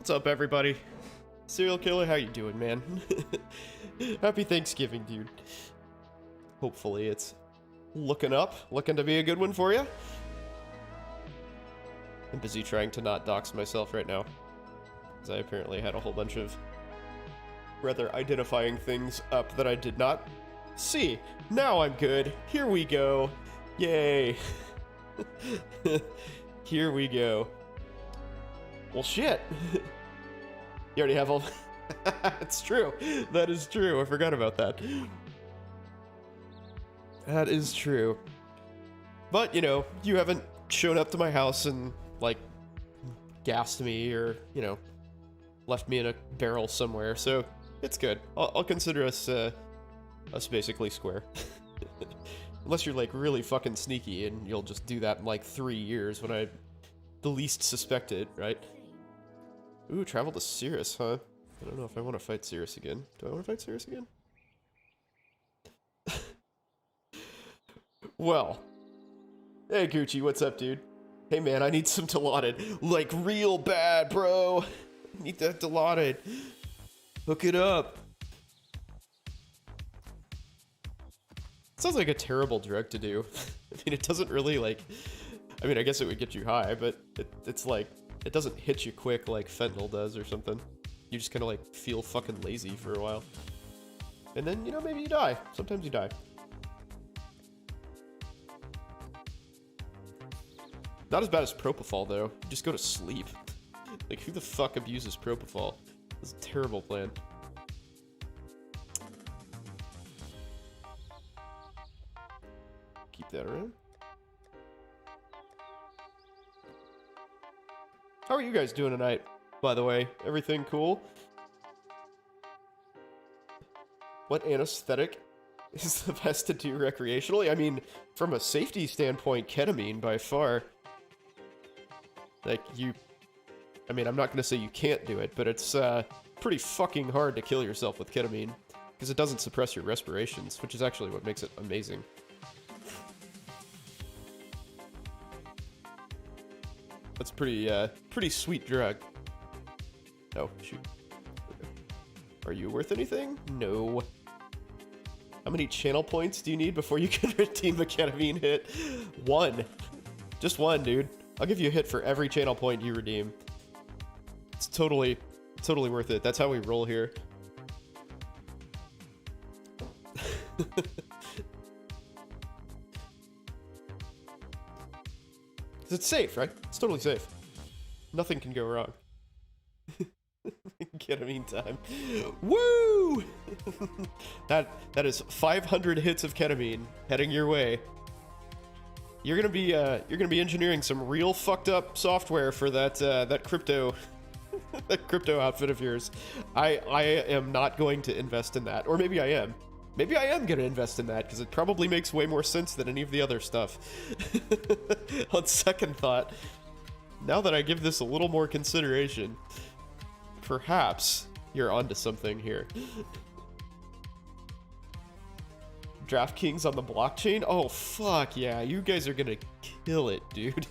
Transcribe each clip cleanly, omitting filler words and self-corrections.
What's up, everybody? Serial killer, how you doing, man? Happy Thanksgiving, dude. Hopefully it's looking up, looking to be a good one for you. I'm busy trying to not dox myself right now, because I apparently had a whole bunch of rather identifying things up that I did not see. Now I'm good. Here we go. Yay. Here we go. Well, shit. You already have all... It's true. That is true. I forgot about that. That is true. But, you know, you haven't shown up to my house and, like, gassed me or, you know, left me in a barrel somewhere, so it's good. I'll consider us basically square. Unless you're, like, really fucking sneaky and you'll just do that in, like, 3 years when I the least suspect it, right? Ooh, travel to Cirrus, huh? I don't know if I want to fight Cirrus again. Do I want to fight Cirrus again? Well. Hey, Gucci, what's up, dude? Hey, man, I need some Dilaudid. Like, real bad, bro. I need that Dilaudid. Hook it up. Sounds like a terrible drug to do. I mean, it doesn't really, like... I mean, I guess it would get you high, but it's like... It doesn't hit you quick like fentanyl does or something. You just kind of like feel fucking lazy for a while. And then, you know, maybe you die. Sometimes you die. Not as bad as Propofol, though. You just go to sleep. Like, who the fuck abuses Propofol? It's a terrible plan. Keep that around. How are you guys doing tonight, by the way? Everything cool? What anesthetic is the best to do recreationally? I mean, from a safety standpoint, ketamine by far. Like, I mean, I'm not gonna say you can't do it, but it's pretty fucking hard to kill yourself with ketamine, because it doesn't suppress your respirations, which is actually what makes it amazing. That's pretty sweet drug. Oh, shoot. Are you worth anything? No. How many channel points do you need before you can redeem a ketamine hit? 1. Just 1, dude. I'll give you a hit for every channel point you redeem. It's totally worth it. That's how we roll here. It's safe, right? It's totally safe. Nothing can go wrong. Ketamine time. Woo! That is 500 hits of ketamine heading your way. You're gonna be engineering some real fucked up software for that crypto that crypto outfit of yours. I am not going to invest in that, or maybe I am. Maybe I am going to invest in that, because it probably makes way more sense than any of the other stuff. On second thought, now that I give this a little more consideration, perhaps you're onto something here. DraftKings on the blockchain? Oh, fuck yeah. You guys are going to kill it, dude.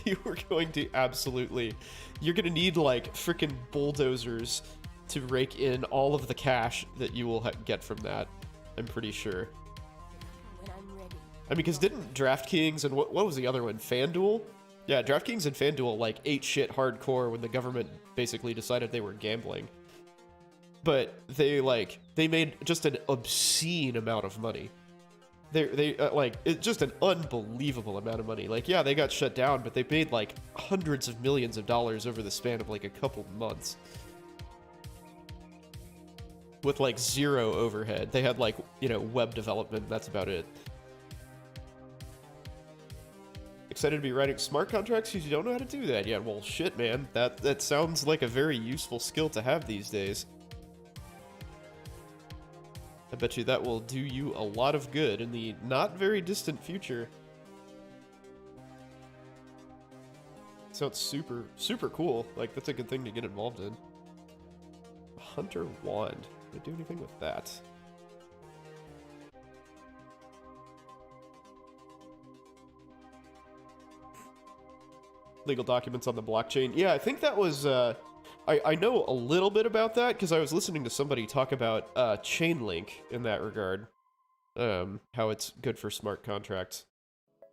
You are going to absolutely... You're going to need, like, freaking bulldozers to rake in all of the cash that you will get from that. I'm pretty sure. I mean, because didn't DraftKings and what was the other one? FanDuel? Yeah, DraftKings and FanDuel, like, ate shit hardcore when the government basically decided they were gambling. But they made just an obscene amount of money. It's just an unbelievable amount of money. Like, yeah, they got shut down, but they made, like, hundreds of millions of dollars over the span of, like, a couple months. With, like, zero overhead. They had, like, you know, web development, that's about it. Excited to be writing smart contracts because you don't know how to do that yet. Well, shit, man. That sounds like a very useful skill to have these days. I bet you that will do you a lot of good in the not very distant future. Sounds super, super cool. Like, that's a good thing to get involved in. Hunter Wand. Can I do anything with that? Legal documents on the blockchain. Yeah, I think that was I know a little bit about that because I was listening to somebody talk about Chainlink in that regard. How it's good for smart contracts.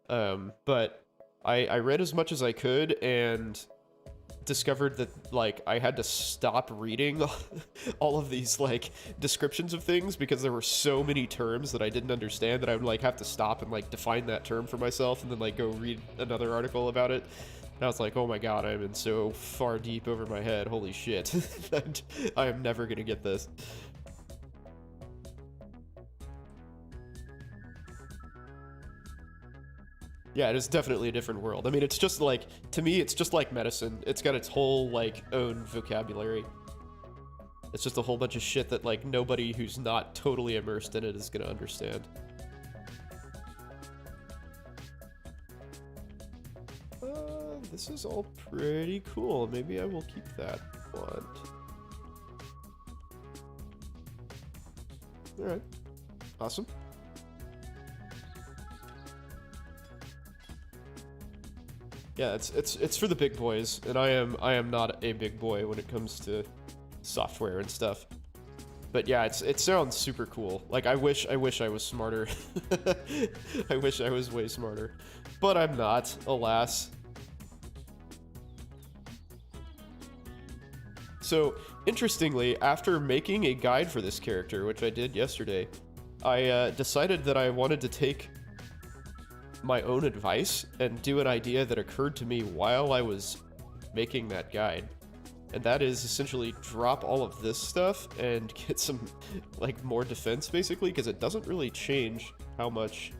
But I read as much as I could and discovered that, like, I had to stop reading all of these, like, descriptions of things because there were so many terms that I didn't understand that I would, like, have to stop and, like, define that term for myself and then, like, go read another article about it. And I was like, oh my god, I'm in so far deep over my head. Holy shit. I am never gonna get this. Yeah, it is definitely a different world. I mean, it's just like, to me, it's just like medicine. It's got its whole, like, own vocabulary. It's just a whole bunch of shit that, like, nobody who's not totally immersed in it is gonna understand. This is all pretty cool. Maybe I will keep that one. Alright. Awesome. Yeah, it's for the big boys, and I am not a big boy when it comes to software and stuff. But yeah, it sounds super cool. Like, I wish I was smarter. I wish I was way smarter. But I'm not, alas. So, interestingly, after making a guide for this character, which I did yesterday, I decided that I wanted to take my own advice and do an idea that occurred to me while I was making that guide. And that is essentially drop all of this stuff and get some, like, more defense, basically, because it doesn't really change how much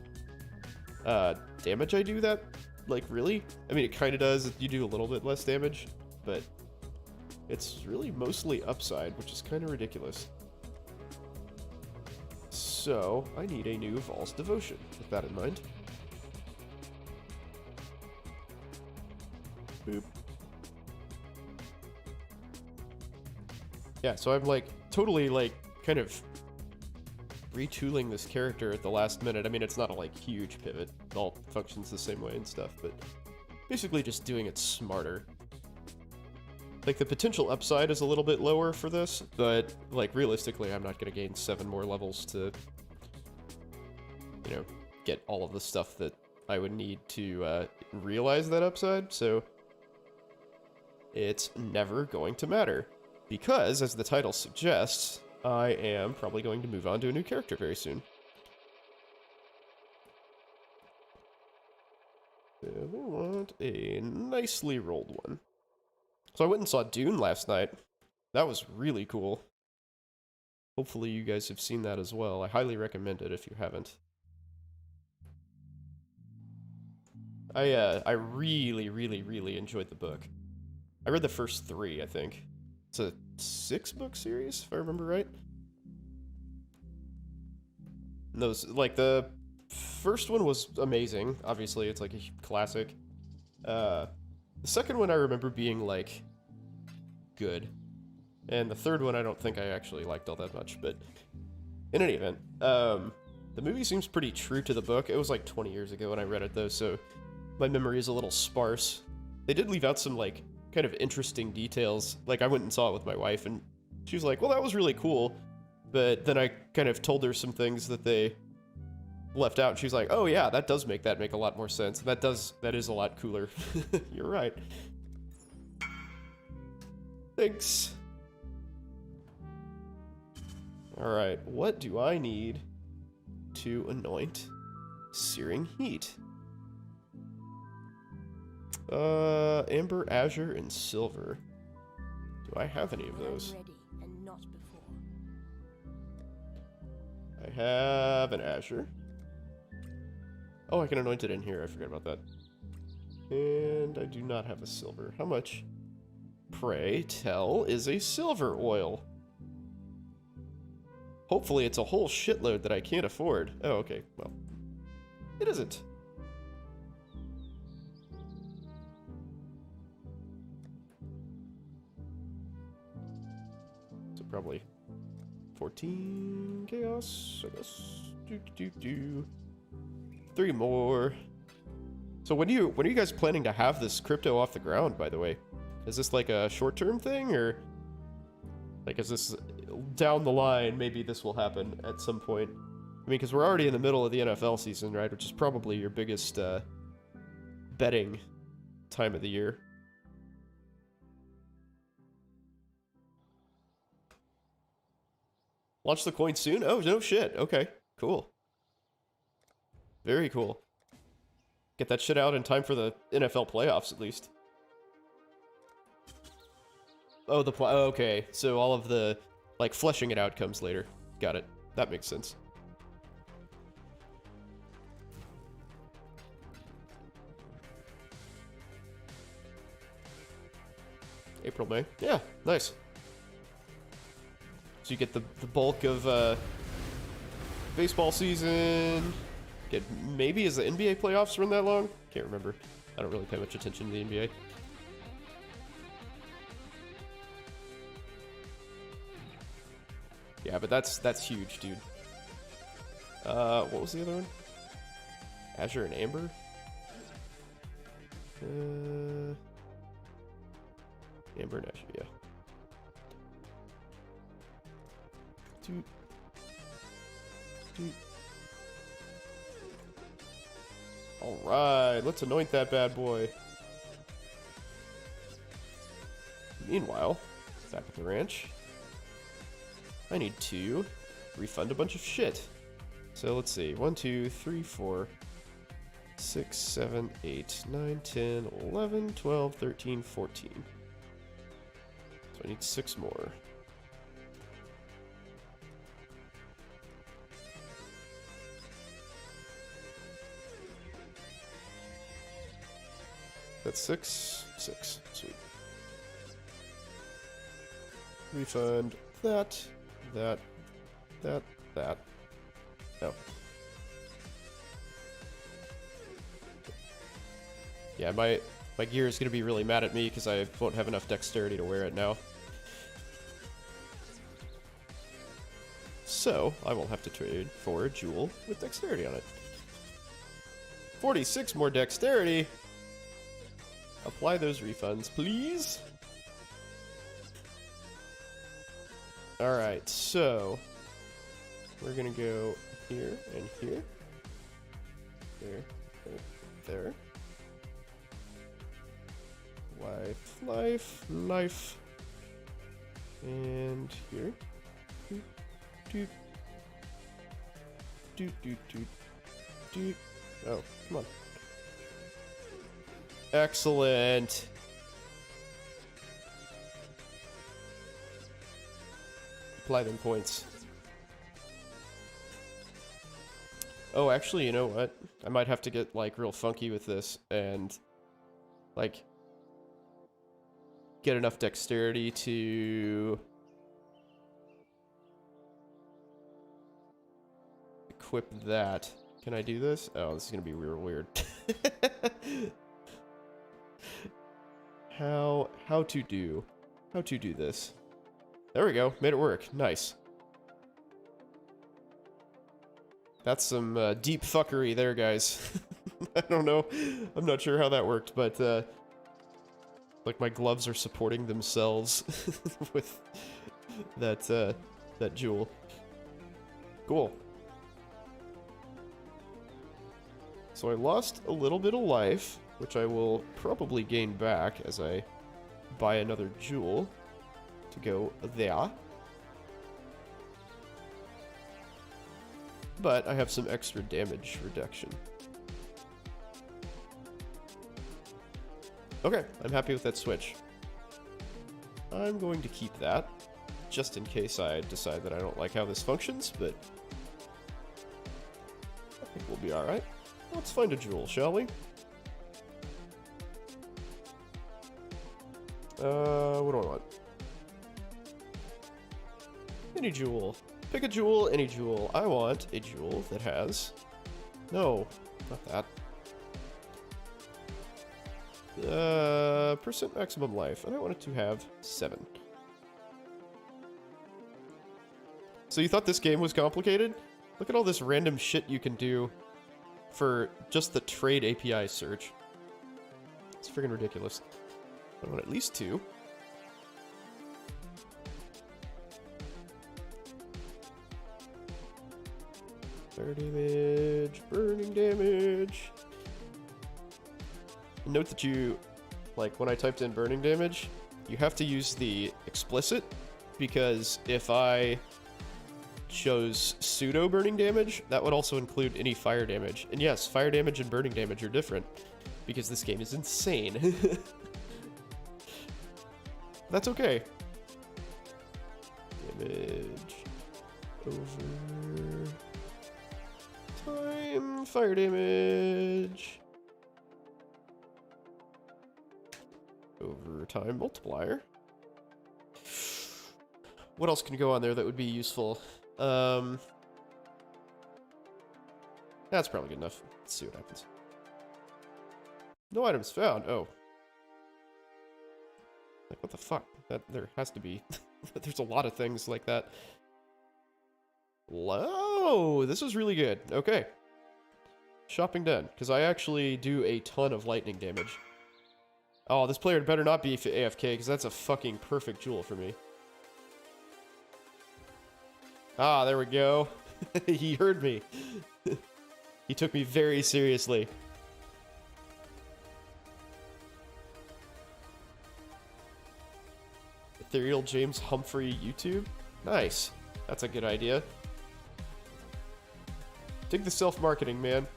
damage I do that, like, really. I mean, it kind of does. You do a little bit less damage, but it's really mostly upside, which is kind of ridiculous. So, I need a new Val's Devotion, with that in mind. Boop. Yeah, so I'm, like, totally, like, kind of retooling this character at the last minute. I mean, it's not a, like, huge pivot. It all functions the same way and stuff, but basically just doing it smarter. Like, the potential upside is a little bit lower for this, but, like, realistically, I'm not going to gain 7 more levels to, you know, get all of the stuff that I would need to realize that upside, so it's never going to matter. Because, as the title suggests, I am probably going to move on to a new character very soon. And we want a nicely rolled one. So I went and saw Dune last night. That was really cool. Hopefully you guys have seen that as well. I highly recommend it if you haven't. I really, really, really enjoyed the book. I read the first 3, I think. It's a 6-book series, if I remember right. And those, like, the first one was amazing. Obviously, it's like a classic. The second one I remember being, like, good. And the third one I don't think I actually liked all that much, but in any event, the movie seems pretty true to the book. It was like 20 years ago when I read it, though, so my memory is a little sparse. They did leave out some, like, kind of interesting details. Like, I went and saw it with my wife, and she was like, well, that was really cool. But then I kind of told her some things that they left out, and she was like, oh yeah, that does make a lot more sense. That is a lot cooler. You're right. Thanks. Alright, what do I need to anoint Searing Heat? Amber, Azure, and Silver. Do I have any of those? Ready and not before. I have an Azure. Oh, I can anoint it in here. I forgot about that. And I do not have a Silver. How much, pray tell, is a Silver oil? Hopefully it's a whole shitload that I can't afford. Oh, okay. Well, it isn't. So probably 14 chaos, I guess. 3 more. So when are you guys planning to have this crypto off the ground, by the way? Is this like a short-term thing, or like is this down the line? Maybe this will happen at some point. I mean, because we're already in the middle of the NFL season, right? Which is probably your biggest betting time of the year. Launch the coin soon? Oh, no shit. Okay, cool. Very cool. Get that shit out in time for the NFL playoffs, at least. Oh, okay. So all of the, like, fleshing it out comes later. Got it. That makes sense. April, May. Yeah, nice. So you get the bulk of baseball season. Get maybe is the NBA playoffs run that long? Can't remember. I don't really pay much attention to the NBA. Yeah, but that's huge, dude. What was the other one? Azure and Amber? Amber and Azure, yeah. Doot. Doot. Alright, let's anoint that bad boy. Meanwhile, back at the ranch, I need to refund a bunch of shit. So let's see. 1, 2, 3, 4, 6, 7, 8, 9, 10, 11, 12, 13, 14. So I need 6 more. That's 6. 6. Sweet. Refund that. That. No. Yeah, my gear is going to be really mad at me because I won't have enough dexterity to wear it now. So, I will have to trade for a jewel with dexterity on it. 46 more dexterity! Apply those refunds, please! Alright, so we're gonna go here and here. There, there. Life. And here. Doot. Oh, come on. Excellent. Apply them points. Oh, actually, you know what? I might have to get, like, real funky with this and, like, get enough dexterity to equip that. Can I do this? Oh, this is gonna be real weird. How to do this? There we go. Made it work. Nice. That's some deep fuckery there, guys. I don't know. I'm not sure how that worked, but like my gloves are supporting themselves with that jewel. Cool. So I lost a little bit of life, which I will probably gain back as I buy another jewel to go there. But I have some extra damage reduction. Okay, I'm happy with that switch. I'm going to keep that, just in case I decide that I don't like how this functions, but I think we'll be alright. Let's find a jewel, shall we? What do I want? Any jewel. Pick a jewel, any jewel. I want a jewel that has... No, not that. Percent maximum life, and I want it to have 7. So you thought this game was complicated? Look at all this random shit you can do for just the trade API search. It's friggin' ridiculous. I want at least 2. Fire damage, burning damage. Note that you, like, when I typed in burning damage, you have to use the explicit, because if I chose pseudo burning damage, that would also include any fire damage. And yes, fire damage and burning damage are different, because this game is insane. That's okay. Damage over time, fire damage over time multiplier. What else can go on there that would be useful? That's probably good enough. Let's see what happens. No items found. Oh. Like, what the fuck? That there has to be. There's a lot of things like that. Whoa, this is really good. Okay. Shopping done, because I actually do a ton of lightning damage. Oh, this player better not be AFK, because that's a fucking perfect jewel for me. Ah, there we go. He heard me. He took me very seriously. Ethereal James Humphrey YouTube? Nice. That's a good idea. Dig the self-marketing, man.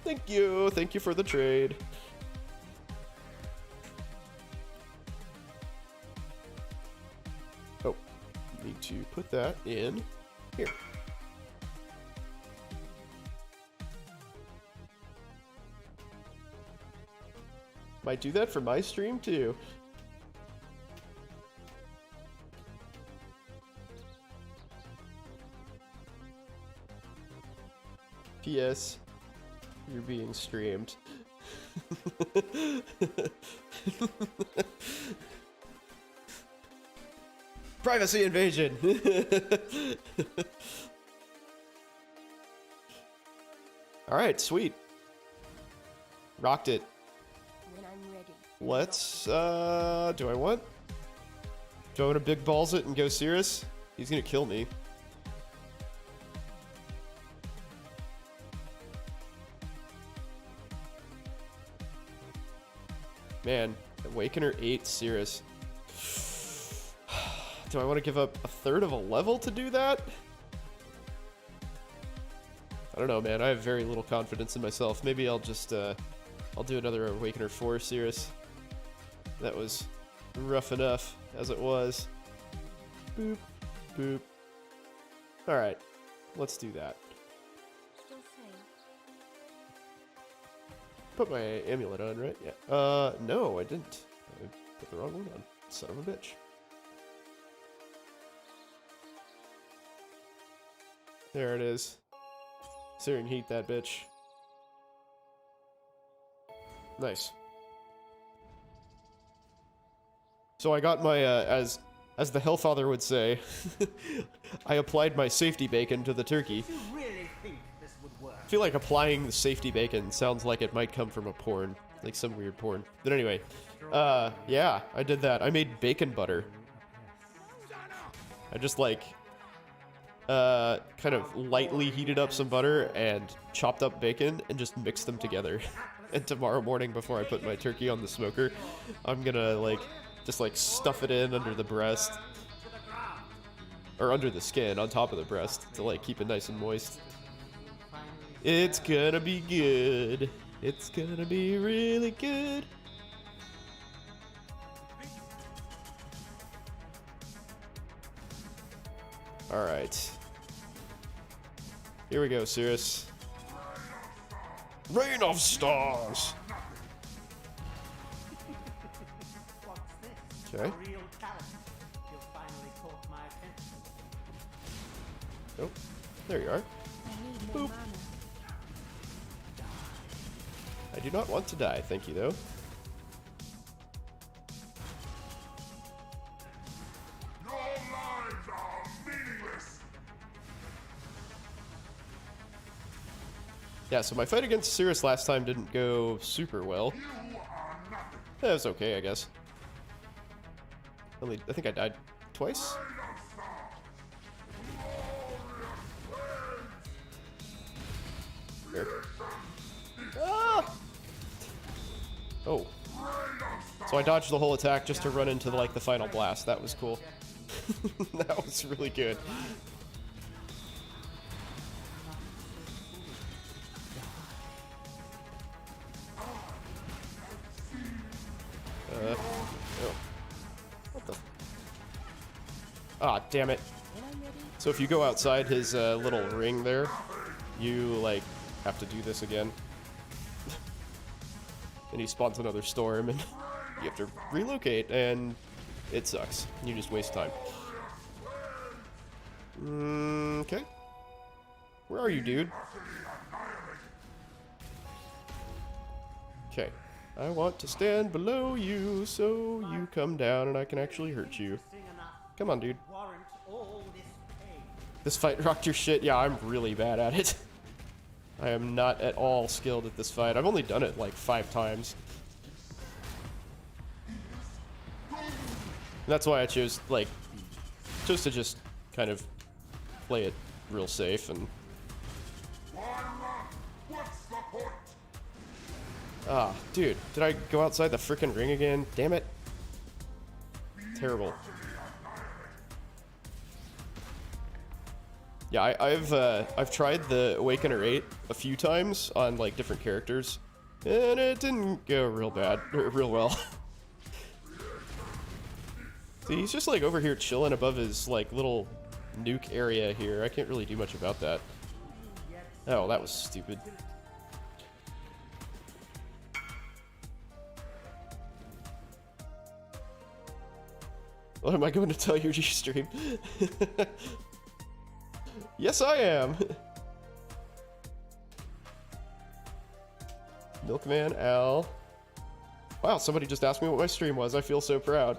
Thank you. Thank you for the trade. Oh, need to put that in here. Might do that for my stream too. P.S. You're being streamed. Privacy invasion! Alright, sweet. Rocked it. When I'm ready. Let's, do I want? Do I want to big balls it and go Cirrus? He's gonna kill me. Man, Awakener 8 Cirrus. Do I want to give up a third of a level to do that? I don't know, man. I have very little confidence in myself. Maybe I'll just, I'll do another Awakener 4 Cirrus. That was rough enough as it was. Boop, boop. Alright, let's do that. Still same. Put my amulet on, right? Yeah. No, I didn't. I put the wrong one on. Son of a bitch. There it is. Searing heat that bitch. Nice. So I got my, as the Hellfather would say, I applied my safety bacon to the turkey. You really think this would work? I feel like applying the safety bacon sounds like it might come from a porn. Like some weird porn. But anyway, yeah, I did that. I made bacon butter. I just like, kind of lightly heated up some butter and chopped up bacon and just mixed them together. And tomorrow morning before I put my turkey on the smoker, I'm gonna like, just like stuff it in under the breast. Or under the skin, on top of the breast, to like keep it nice and moist. It's gonna be good. It's gonna be really good. Alright. Here we go, Cirrus. Rain of stars! What's this? Okay. A real talent. You finally caught my attention. Oh, there you are. I need more Boop. mana. I do not want to die, thank you though. Yeah, so my fight against Cirrus last time didn't go super well. That was okay, I guess. I think I died twice. There. Ah! Oh. So I dodged the whole attack just to run into like the final blast. That was cool. That was really good. Oh. What the? Ah, damn it. So if you go outside his little ring there, you like have to do this again. And he spawns another storm and you have to relocate and it sucks. You just waste time. Okay. Where are you, dude? Okay. I want to stand below you so you come down and I can actually hurt you. Come on, dude. This fight rocked your shit. Yeah, I'm really bad at it. I am not at all skilled at this fight. I've only done it like 5 times. And that's why I chose to just kind of play it real safe and... Ah, dude, did I go outside the frickin' ring again? Damn it. Terrible. Yeah, I've tried the Awakener 8 a few times on like different characters, and it didn't go real bad, or real well. See, he's just like over here chilling above his like little nuke area here. I can't really do much about that. Oh, that was stupid. What am I going to tell you, G-Stream? Yes, I am. Milkman Al. Wow, somebody just asked me what my stream was. I feel so proud.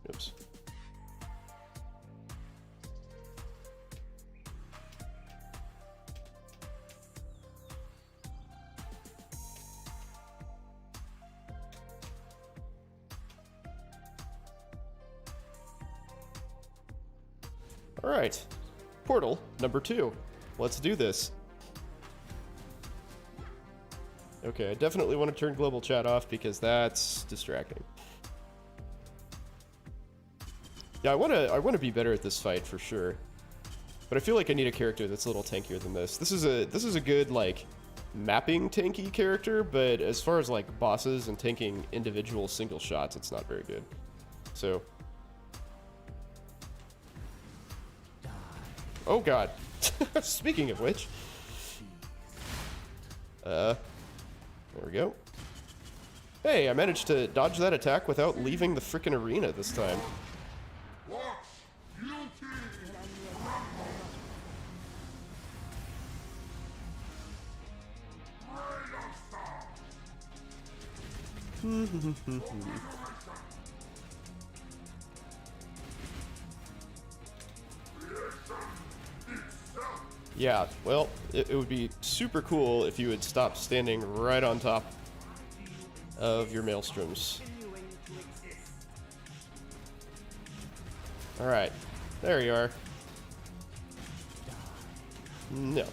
Oops. All right, portal number 2. Let's do this. Okay, I definitely want to turn global chat off because that's distracting. Yeah, I want to be better at this fight for sure. But I feel like I need a character that's a little tankier than this. This is a good like mapping tanky character, but as far as like bosses and tanking individual single shots, it's not very good. So oh god. Speaking of which. There we go. Hey, I managed to dodge that attack without leaving the frickin' arena this time. Yeah, well, it would be super cool if you would stop standing right on top of your maelstroms. Alright, there you are. No.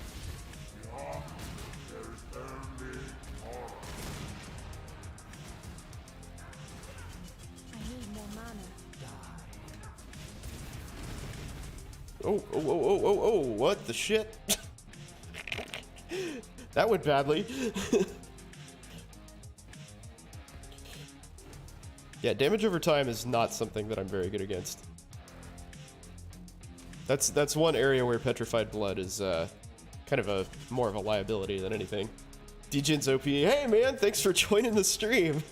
Oh, what the shit? That went badly. Yeah, damage over time is not something that I'm very good against. That's one area where Petrified Blood is kind of more of a liability than anything. Djin's OP, hey man, thanks for joining the stream.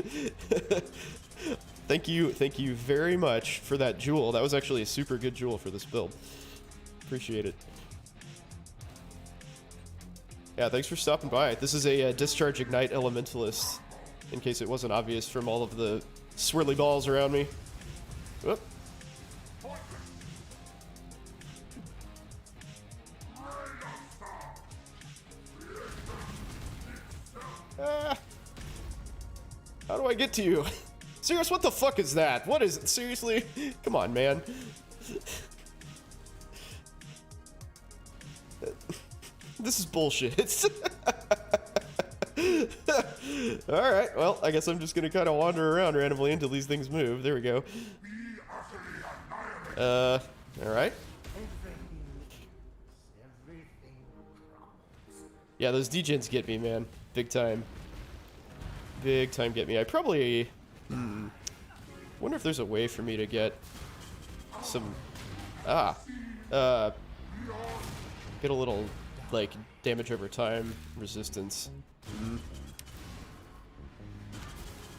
Thank you very much for that jewel. That was actually a super good jewel for this build. Appreciate it. Yeah, thanks for stopping by. This is a Discharge Ignite Elementalist, in case it wasn't obvious from all of the swirly balls around me. Whoop. Ah. How do I get to you? Serious, what the fuck is that? What is it? Seriously? Come on, man. This is bullshit. Alright, well, I guess I'm just gonna kind of wander around randomly until these things move. There we go. Alright. Yeah, those degens get me, man. Big time. Big time get me. I probably... wonder if there's a way for me to get some... get a little, like, damage over time resistance.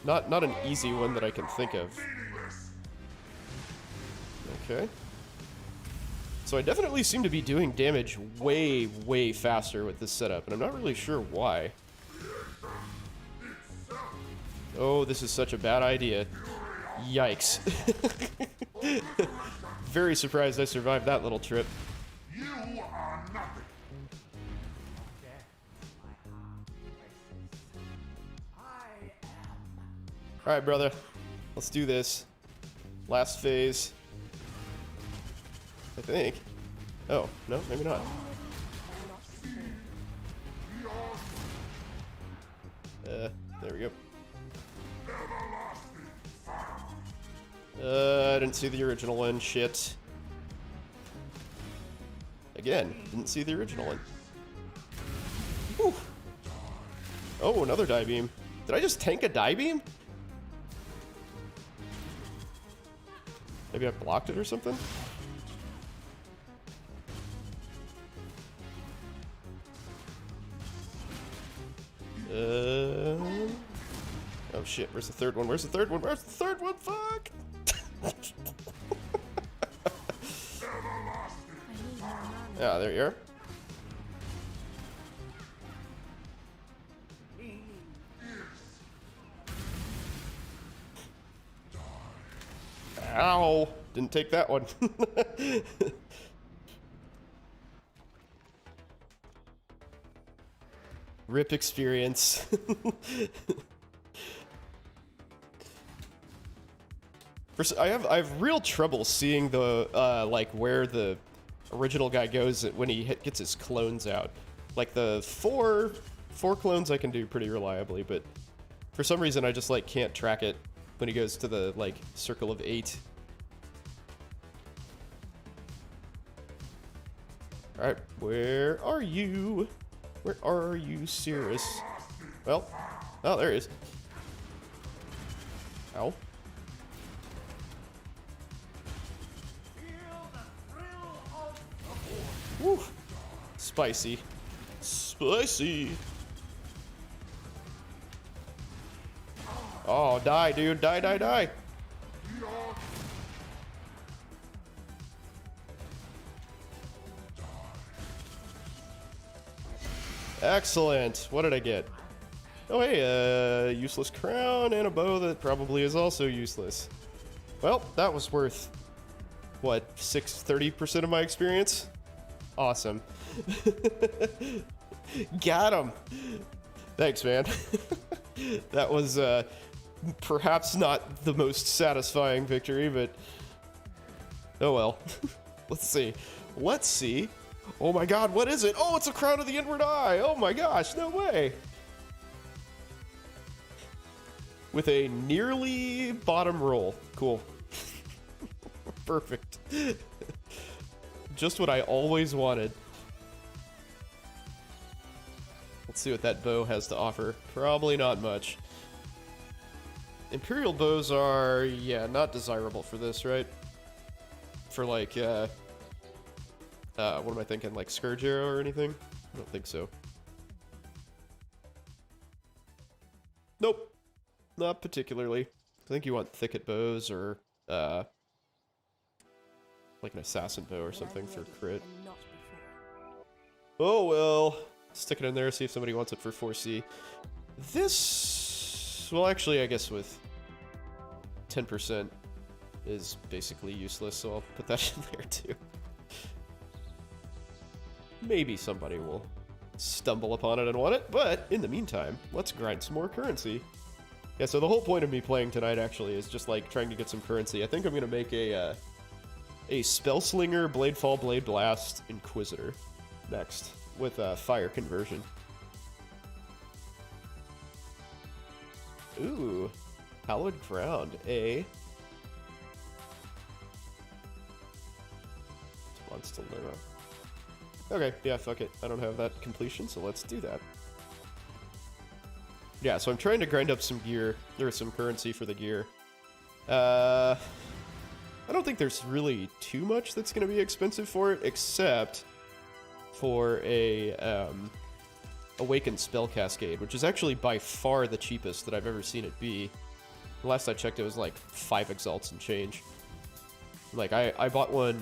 Not an easy one that I can think of. Okay. So I definitely seem to be doing damage way, way faster with this setup, and I'm not really sure why. Oh, this is such a bad idea. Yikes. Very surprised I survived that little trip. You are nothing. Alright, brother. Let's do this. Last phase. I think. Oh, no, maybe not. There we go. I didn't see the original one. Shit. Again, didn't see the original one. Whew. Oh, another die beam. Did I just tank a die beam? Maybe I blocked it or something? Oh shit, where's the third one? Where's the third one? Where's the third one? Fuck! Ah, there you are. Ow! Didn't take that one. Rip experience. I have real trouble seeing the like where the original guy goes when he gets his clones out. Like the four clones I can do pretty reliably, but for some reason I just like can't track it when he goes to the like circle of 8. All right, where are you? Where are you, Cirrus? Well, oh, there he is. Ow. Woo. Spicy. Spicy. Oh, die, dude. Die, die, die. Excellent. What did I get? Oh, hey, useless crown and a bow that probably is also useless. Well, that was worth, what, 30% of my experience? Awesome. Got him. Thanks, man. That was perhaps not the most satisfying victory, but oh well. Let's see. Let's see. Oh my god, what is it? Oh, it's a crown of the inward eye. Oh my gosh, no way. With a nearly bottom roll. Cool. Perfect. Just what I always wanted. Let's see what that bow has to offer. Probably not much. Imperial bows are, yeah, not desirable for this, right? For like, what am I thinking? Like Scourge Arrow or anything? I don't think so. Nope. Not particularly. I think you want thicket bows or like an assassin bow or When something I'm for ready crit. and not before. Oh well, stick it in there, see if somebody wants it for 4C. This, well actually I guess with 10% is basically useless, so I'll put that in there too. Maybe somebody will stumble upon it and want it, but in the meantime, let's grind some more currency. Yeah, so the whole point of me playing tonight actually is just like trying to get some currency. I think I'm gonna make a Spellslinger, Bladefall, Blade Blast, Inquisitor next with fire conversion. Ooh, Hallowed Ground, A. Wants to learn. Okay, yeah, fuck it. I don't have that completion, so let's do that. Yeah, so I'm trying to grind up some gear. There is some currency for the gear. I don't think there's really too much that's going to be expensive for it, except for a Awakened Spell Cascade, which is actually by far the cheapest that I've ever seen it be. Last I checked, it was like 5 exalts and change. Like, I bought one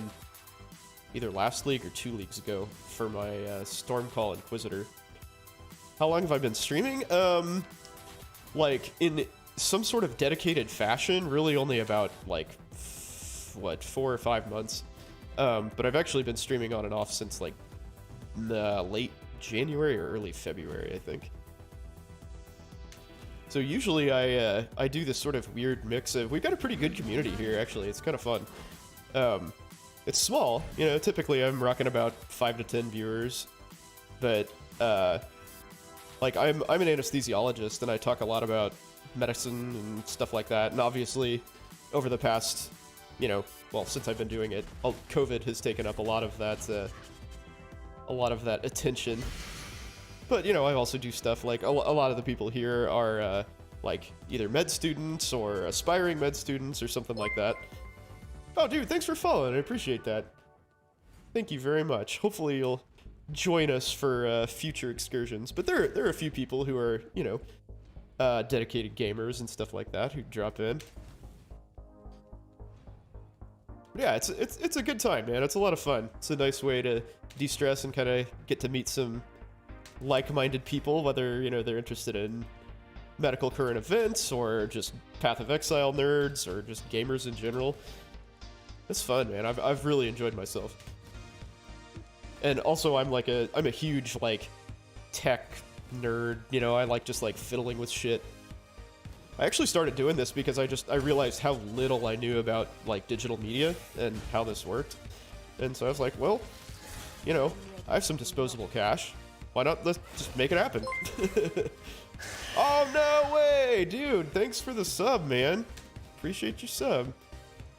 either last league or 2 leagues ago for my Stormcall Inquisitor. How long have I been streaming? Like, in some sort of dedicated fashion, really only about, like, what, 4 or 5 months. But I've actually been streaming on and off since, like, late January or early February, I think. So usually I do this sort of weird mix of... We've got a pretty good community here, actually. It's kind of fun. It's small, you know, typically I'm rocking about 5 to 10 viewers, but, like, I'm an anesthesiologist, and I talk a lot about medicine and stuff like that, and obviously, over the past, you know, well, since I've been doing it, COVID has taken up a lot of that attention. But, you know, I also do stuff, like, a lot of the people here are, like, either med students or aspiring med students or something like that. Oh, dude, thanks for following. I appreciate that. Thank you very much. Hopefully you'll join us for future excursions. But there are a few people who are, you know, dedicated gamers and stuff like that who drop in. But yeah, it's a good time, man. It's a lot of fun. It's a nice way to de-stress and kind of get to meet some like-minded people, whether, you know, they're interested in medical current events or just Path of Exile nerds or just gamers in general. It's fun, man. I've really enjoyed myself. And also, I'm a huge, like, tech nerd. You know, I like just, like, fiddling with shit. I actually started doing this because I realized how little I knew about, like, digital media and how this worked. And so I was like, well, you know, I have some disposable cash. Why not let's just make it happen? Oh, no way! Dude, thanks for the sub, man. Appreciate your sub.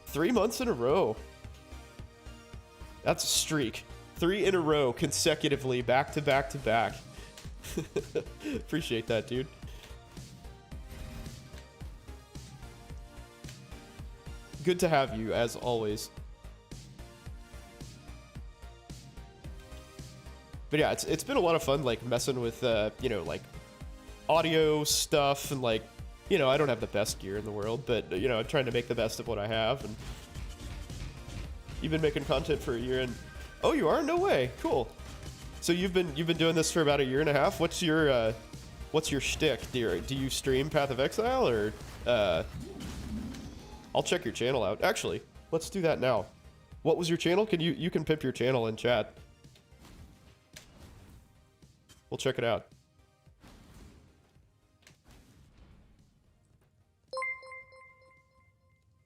3 months in a row. That's a streak. 3 in a row consecutively, back to back to back. Appreciate that, dude. Good to have you, as always. But yeah, it's been a lot of fun, like, messing with, you know, like, audio stuff and, like, you know, I don't have the best gear in the world, but, you know, I'm trying to make the best of what I have, and you've been making content for a year, and oh, you are? No way. Cool. So you've been doing this for about a year and a half. What's your shtick? Do you stream Path of Exile, or I'll check your channel out. Actually, let's do that now. What was your channel? You can pimp your channel in chat. We'll check it out.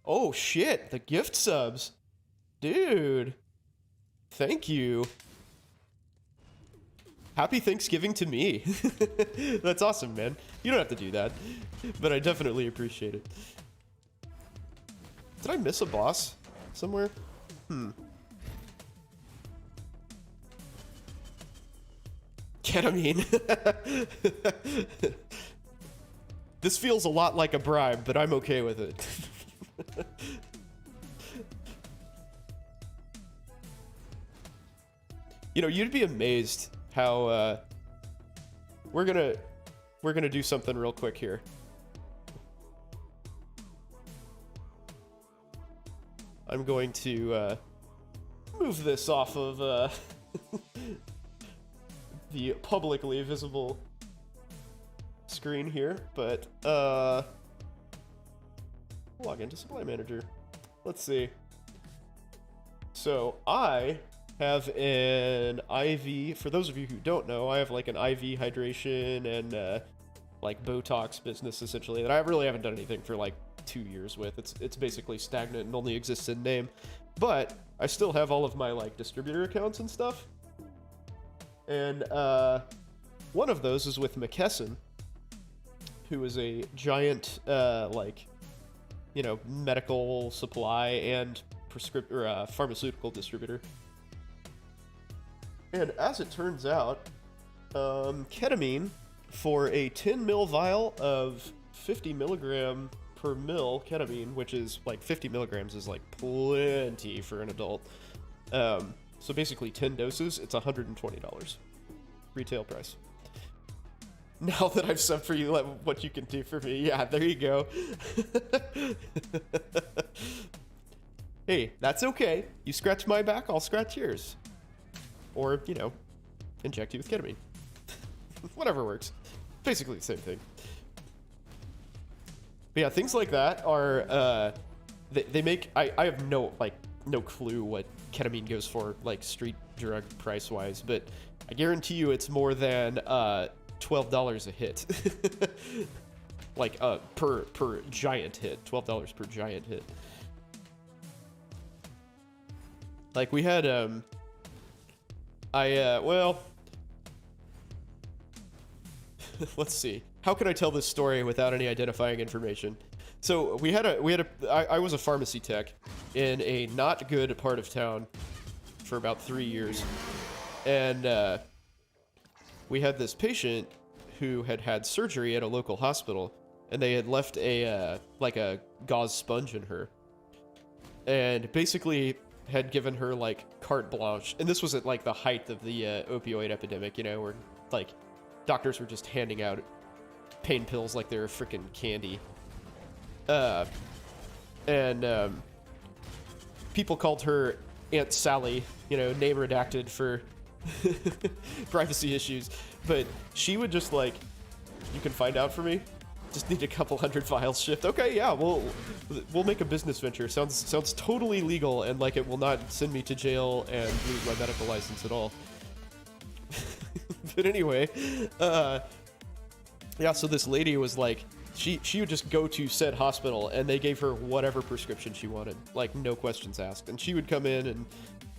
Oh shit, the gift subs. Dude. Thank you. Happy Thanksgiving to me. That's awesome, man. You don't have to do that, but I definitely appreciate it. Did I miss a boss somewhere? Ketamine. This feels a lot like a bribe, but I'm okay with it. You know, you'd be amazed how we're gonna do something real quick here. I'm going to move this off of the publicly visible screen here, but log into Supply Manager. Let's see. So I have an IV. For those of you who don't know, I have like an IV hydration and like Botox business essentially that I really haven't done anything for like 2 years with. It's basically stagnant and only exists in name, but I still have all of my like distributor accounts and stuff. And one of those is with McKesson, who is a giant like, you know, medical supply and pharmaceutical distributor. And as it turns out, ketamine for a 10 mil vial of 50 milligram per mil ketamine, which is like 50 milligrams is like plenty for an adult. So basically 10 doses, it's $120 retail price. Now that I've subbed for you, like, what you can do for me, yeah, there you go. Hey, that's okay. You scratch my back, I'll scratch yours. Or, you know, inject you with ketamine. Whatever works. Basically the same thing. But yeah, things like that are, they make, I have no clue what ketamine goes for, like, street drug price-wise, but I guarantee you it's more than, $12 a hit. Like, per giant hit. $12 per giant hit. Like, we had, well, let's see. How can I tell this story without any identifying information? So I was a pharmacy tech in a not good part of town for about 3 years. And, we had this patient who had had surgery at a local hospital, and they had left a gauze sponge in her. And basically had given her, like, carte blanche. And this was at, like, the height of the opioid epidemic, you know, where, like, doctors were just handing out pain pills like they were freaking candy. People called her Aunt Sally, you know, name redacted for privacy issues. But she would just, like, you can find out for me? Just need a couple hundred vials shipped. Okay, yeah, we'll make a business venture. Sounds totally legal, and like it will not send me to jail and lose my medical license at all. But anyway, yeah, so this lady was like, she would just go to said hospital and they gave her whatever prescription she wanted, like no questions asked. And she would come in and,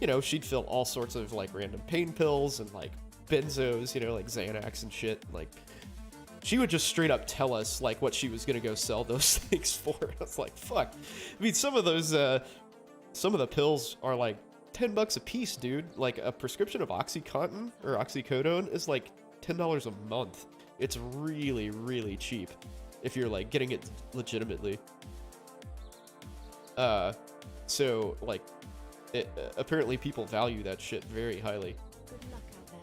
you know, she'd fill all sorts of like random pain pills and like benzos, you know, like Xanax and shit. Like, she would just straight up tell us like what she was gonna go sell those things for. I was like, fuck. I mean, some of those, some of the pills are like $10 a piece, dude. Like a prescription of OxyContin or oxycodone is like $10 a month. It's really, really cheap if you're like getting it legitimately. So like, apparently people value that shit very highly. Good luck out there.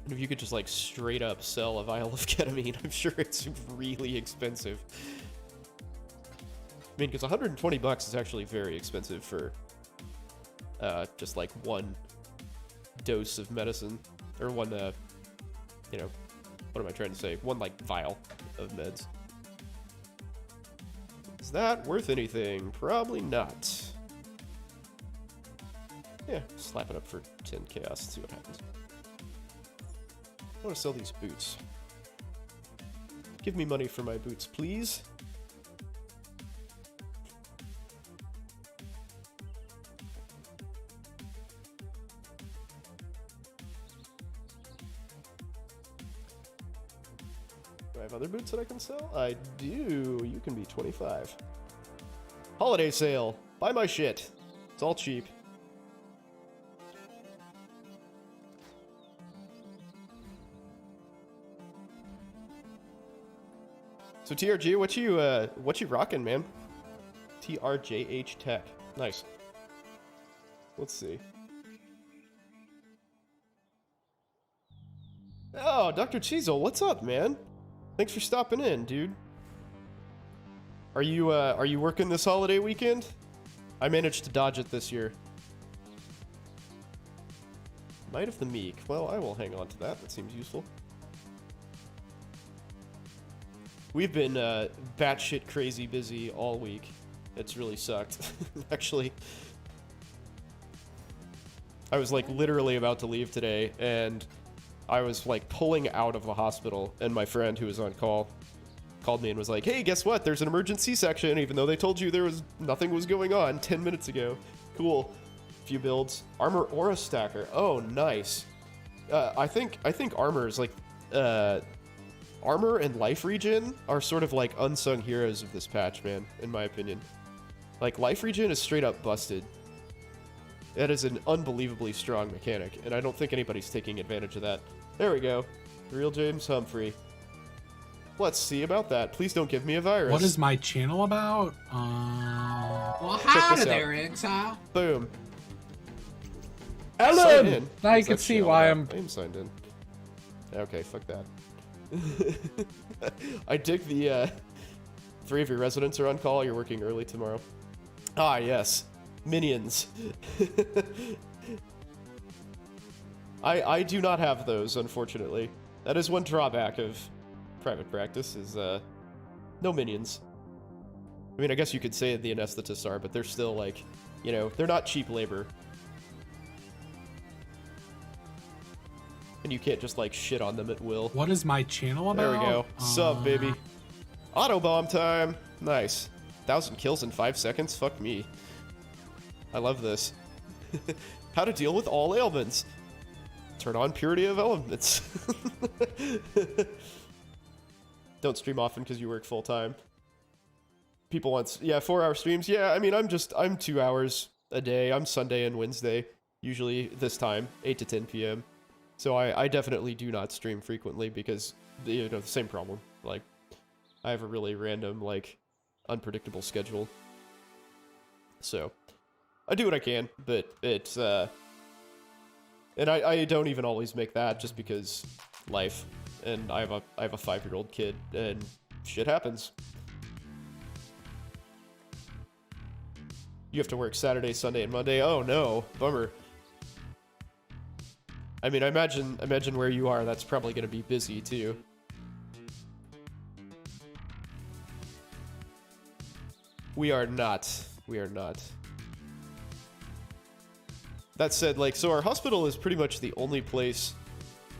And if you could just like straight up sell a vial of ketamine, I'm sure it's really expensive. I mean, because $120 is actually very expensive for just like one dose of medicine, or one, you know, what am I trying to say? One like vial of meds. Is that worth anything? Probably not. Yeah, slap it up for 10 chaos, see what happens. I want to sell these boots. Give me money for my boots, please. Do I have other boots that I can sell? I do. You can be 25. Holiday sale. Buy my shit. It's all cheap. So TRG, what you rocking, man? TRJH Tech. Nice. Let's see. Oh, Dr. Cheezel, what's up, man? Thanks for stopping in, dude. Are you working this holiday weekend? I managed to dodge it this year. Night of the Meek. Well, I will hang on to that. That seems useful. We've been batshit crazy busy all week. It's really sucked. Actually, I was like literally about to leave today, and I was like pulling out of the hospital, and my friend who was on call called me and was like, hey, guess what? There's an emergency section, even though they told you nothing was going on 10 minutes ago. Cool. Few builds. Armor Aura Stacker. Oh, nice. I think armor is like armor and life regen are sort of like unsung heroes of this patch, man, in my opinion. Like, life regen is straight up busted. That is an unbelievably strong mechanic, and I don't think anybody's taking advantage of that. There we go. Real James Humphrey. Let's see about that. Please don't give me a virus. What is my channel about? Well, Check howdy this there, out. Exile. Boom. Sign Ellen! in. Now you Is can that see channel why out? I am signed in. Okay, fuck that. I dig the 3 of your residents are on call. You're working early tomorrow. Ah, yes. Minions. I do not have those, unfortunately. That is one drawback of private practice, is no minions. I mean, I guess you could say the anesthetists are, but they're still like, you know, they're not cheap labor. And you can't just like shit on them at will. What is my channel about? There we go. Sub, baby. Autobomb time. Nice. 1,000 kills in 5 seconds? Fuck me. I love this. How to deal with all ailments. Turn on purity of elements. Don't stream often because you work full time. People want, yeah, 4-hour streams. Yeah, I mean, I'm 2 hours a day. I'm Sunday and Wednesday, usually this time, 8 to 10 p.m. So I definitely do not stream frequently because, you know, the same problem. Like, I have a really random, like, unpredictable schedule. So, I do what I can, but it's, and I don't even always make that just because life, and I have a 5-year-old kid, and shit happens. You have to work Saturday, Sunday, and Monday. Oh no, bummer. I mean, I imagine where you are, that's probably going to be busy too. We are not. We are not. That said, like, so our hospital is pretty much the only place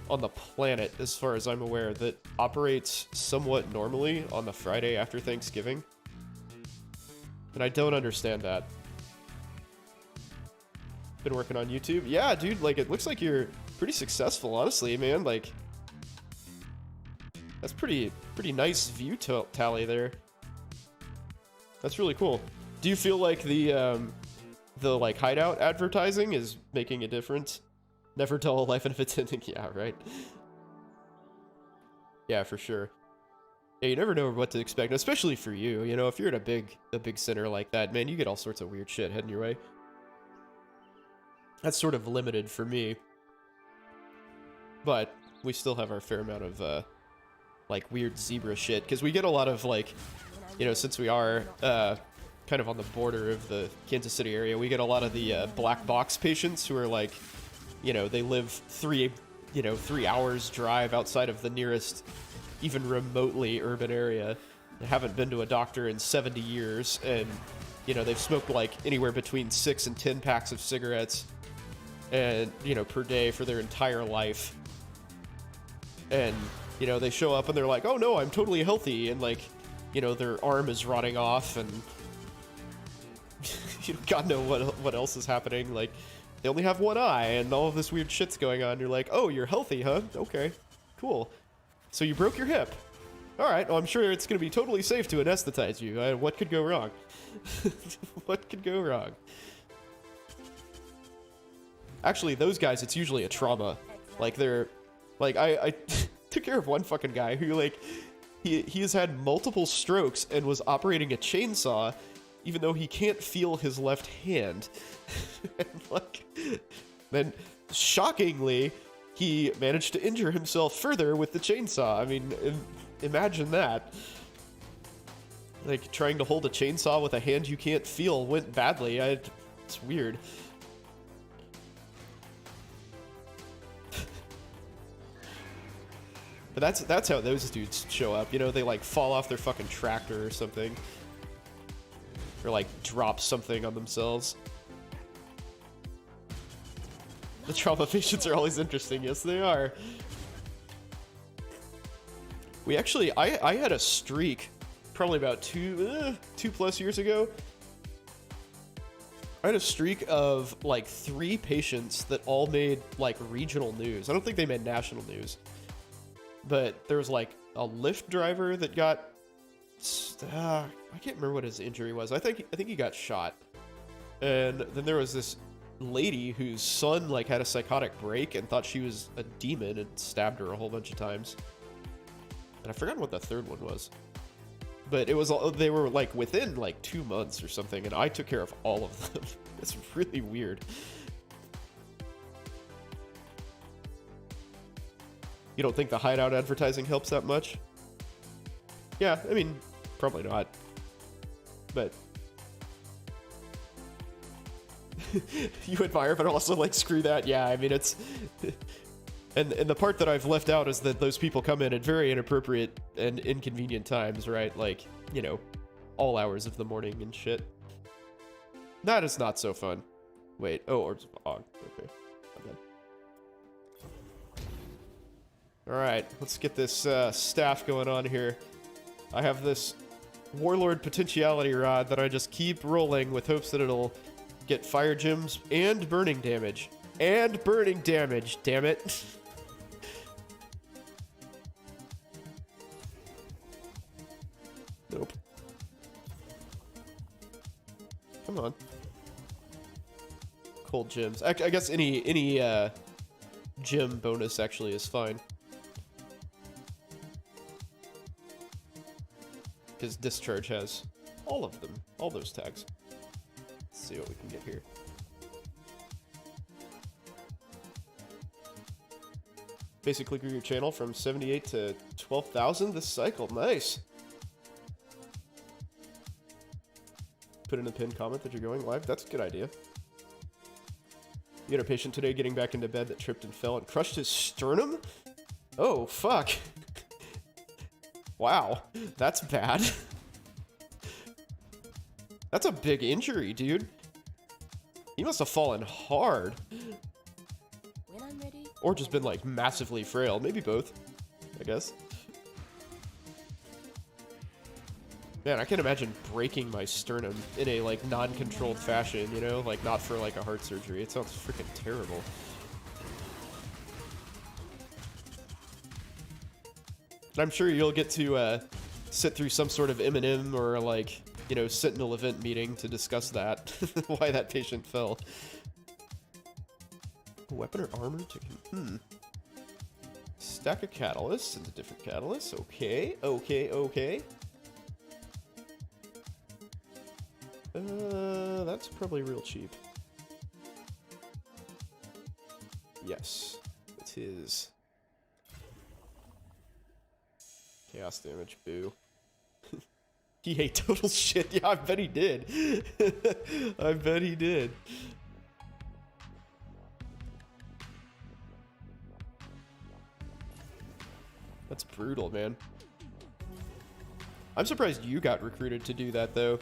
on the planet, as far as I'm aware, that operates somewhat normally on the Friday after Thanksgiving. And I don't understand that. Been working on YouTube? Yeah, dude, like, it looks like you're pretty successful, honestly, man. Like, that's pretty nice view tally there. That's really cool. Do you feel like the like hideout advertising is making a difference? Never tell a life if it's ending. Yeah, right. Yeah, for sure. Yeah, you never know what to expect, especially for you. You know, if you're at a big center like that, man, you get all sorts of weird shit heading your way. That's sort of limited for me, but we still have our fair amount of like weird zebra shit, because we get a lot of, like, you know, since we are kind of on the border of the Kansas City area, we get a lot of the black box patients who are like, you know, they live 3 hours drive outside of the nearest even remotely urban area. They haven't been to a doctor in 70 years, and, you know, they've smoked like anywhere between 6 and 10 packs of cigarettes, and, you know, per day for their entire life. And, you know, they show up and they're like, oh no, I'm totally healthy, and, like, you know, their arm is rotting off, and you know, God know what else is happening. Like, they only have one eye, and all of this weird shit's going on. You're like, oh, you're healthy, huh? Okay, cool. So you broke your hip. All right, well, I'm sure it's going to be totally safe to anesthetize you. What could go wrong? What could go wrong? Actually, those guys, it's usually a trauma. Like, they're, like, I took care of one fucking guy who, like, he has had multiple strokes and was operating a chainsaw, even though he can't feel his left hand. And, like, then, shockingly, he managed to injure himself further with the chainsaw. I mean, imagine that. Like, trying to hold a chainsaw with a hand you can't feel went badly. It's weird. But that's how those dudes show up. You know, they like fall off their fucking tractor or something. Or like drop something on themselves. The trauma patients are always interesting. Yes, they are. We actually, I had a streak probably about two plus years ago. I had a streak of like 3 patients that all made like regional news. I don't think they made national news. But there was like a Lyft driver that got, I can't remember what his injury was. I think he got shot. And then there was this lady whose son like had a psychotic break and thought she was a demon and stabbed her a whole bunch of times. And I forgot what the third one was. But it was all, they were like within like 2 months or something, and I took care of all of them. It's really weird. You don't think the hideout advertising helps that much? Yeah, I mean, probably not. But you admire, but also like, screw that. Yeah, I mean, it's and the part that I've left out is that those people come in at very inappropriate and inconvenient times, right? Like, you know, all hours of the morning and shit. That is not so fun. Wait, oh, or okay. Alright, let's get this staff going on here. I have this Warlord Potentiality Rod that I just keep rolling with hopes that it'll get fire gems and burning damage. And burning damage, damn it. Nope. Come on. Cold gems. I guess any gem bonus actually is fine. Because Discharge has all of them, all those tags. Let's see what we can get here. Basically grew your channel from 78 to 12,000 this cycle. Nice. Put in a pinned comment that you're going live. That's a good idea. You had a patient today getting back into bed that tripped and fell and crushed his sternum? Oh, fuck. Wow, that's bad. That's a big injury, dude. He must have fallen hard. When I'm ready. Or just been, like, massively frail. Maybe both, I guess. Man, I can't imagine breaking my sternum in a, like, non-controlled fashion, you know? Like, not for, like, a heart surgery. It sounds freaking terrible. I'm sure you'll get to sit through some sort of M&M or, like, you know, Sentinel event meeting to discuss that. Why that patient fell. Weapon or armor to... Stack of catalysts into different catalysts. Okay, okay. That's probably real cheap. Yes, it is. Chaos damage, boo. He ate total shit. Yeah, I bet he did. I bet he did. That's brutal, man. I'm surprised you got recruited to do that, though.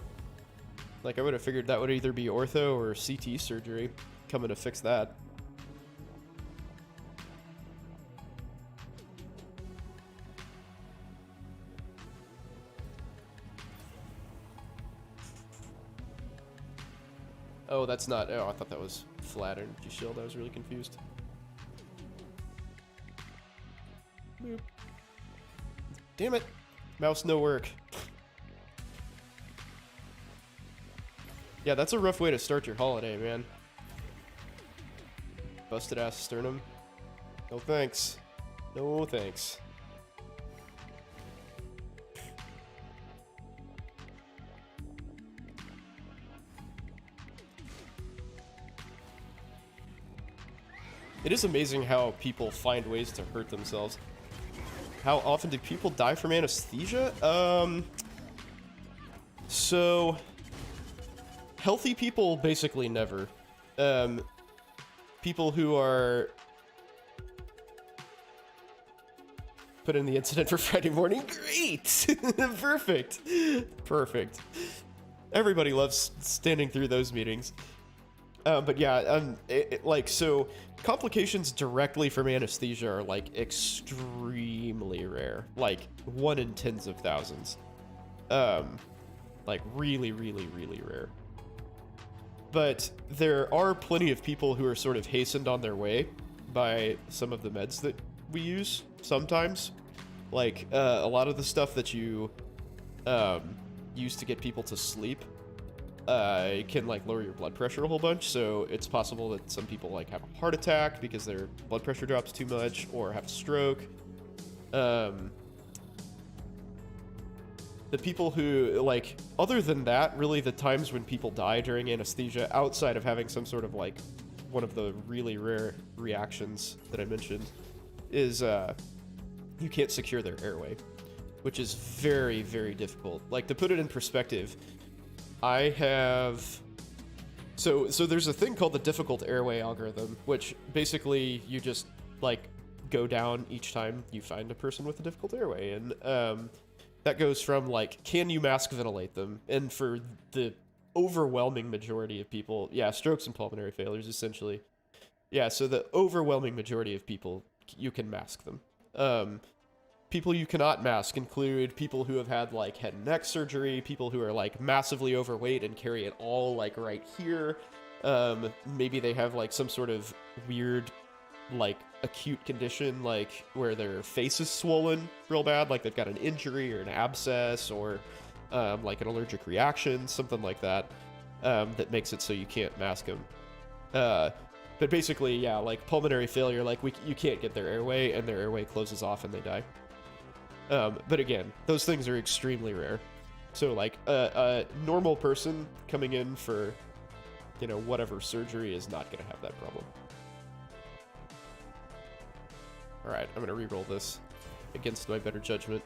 Like, I would have figured that would either be ortho or CT surgery coming to fix that. Oh, that's not... Oh, I thought that was flat energy shield. I was really confused. Boop. Damn it. Mouse no work. Yeah, that's a rough way to start your holiday, man. Busted ass sternum. No thanks. No thanks. It is amazing how people find ways to hurt themselves. How often do people die from anesthesia? So, healthy people basically never. People who are... Put in the incident for Friday morning. Great! Perfect. Perfect. Everybody loves standing through those meetings. But yeah, so complications directly from anesthesia are like extremely rare. Like 1 in tens of thousands. Like really, really, really rare. But there are plenty of people who are sort of hastened on their way by some of the meds that we use sometimes. Like, a lot of the stuff that you use to get people to sleep can, like, lower your blood pressure a whole bunch. So it's possible that some people, like, have a heart attack because their blood pressure drops too much, or have a stroke. The people who, like, other than that, really the times when people die during anesthesia, outside of having some sort of, like, one of the really rare reactions that I mentioned, is you can't secure their airway, which is very, very difficult. Like, to put it in perspective, I have... So there's a thing called the difficult airway algorithm, which basically you just, like, go down each time you find a person with a difficult airway, and that goes from, like, can you mask ventilate them? And for the overwhelming majority of people, yeah, strokes and pulmonary failures, essentially. Yeah, so the overwhelming majority of people, you can mask them. People you cannot mask include people who have had, like, head and neck surgery, people who are, like, massively overweight and carry it all, like, right here. Maybe they have, like, some sort of weird, like, acute condition, like, where their face is swollen real bad, like they've got an injury or an abscess, or, like, an allergic reaction, something like that, that makes it so you can't mask them. But basically, yeah, like, pulmonary failure, like, you can't get their airway, and their airway closes off and they die. But again, those things are extremely rare. So, like, a normal person coming in for, you know, whatever surgery is not going to have that problem. Alright, I'm going to re-roll this against my better judgment.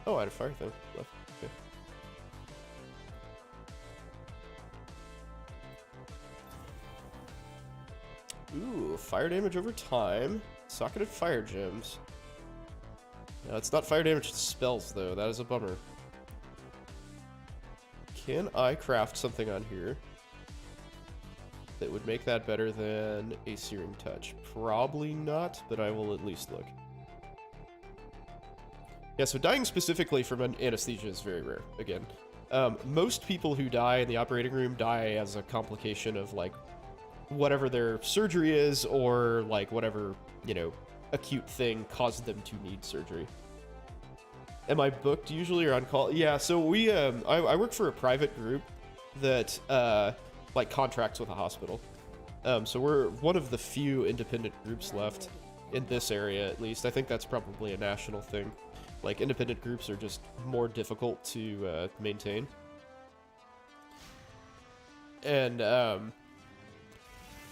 Oh, I had a fire thing left. Okay. Ooh, fire damage over time. Socketed fire gems. No, it's not fire damage to spells, though. That is a bummer. Can I craft something on here that would make that better than a Searing Touch? Probably not, but I will at least look. Yeah, so dying specifically from an anesthesia is very rare, again. Most people who die in the operating room die as a complication of, like, whatever their surgery is, or, like, whatever, you know, acute thing caused them to need surgery. Am I booked usually or on call? Yeah, so we, I work for a private group that, like, contracts with a hospital. So we're one of the few independent groups left in this area, at least. I think that's probably a national thing. Like, independent groups are just more difficult to maintain. And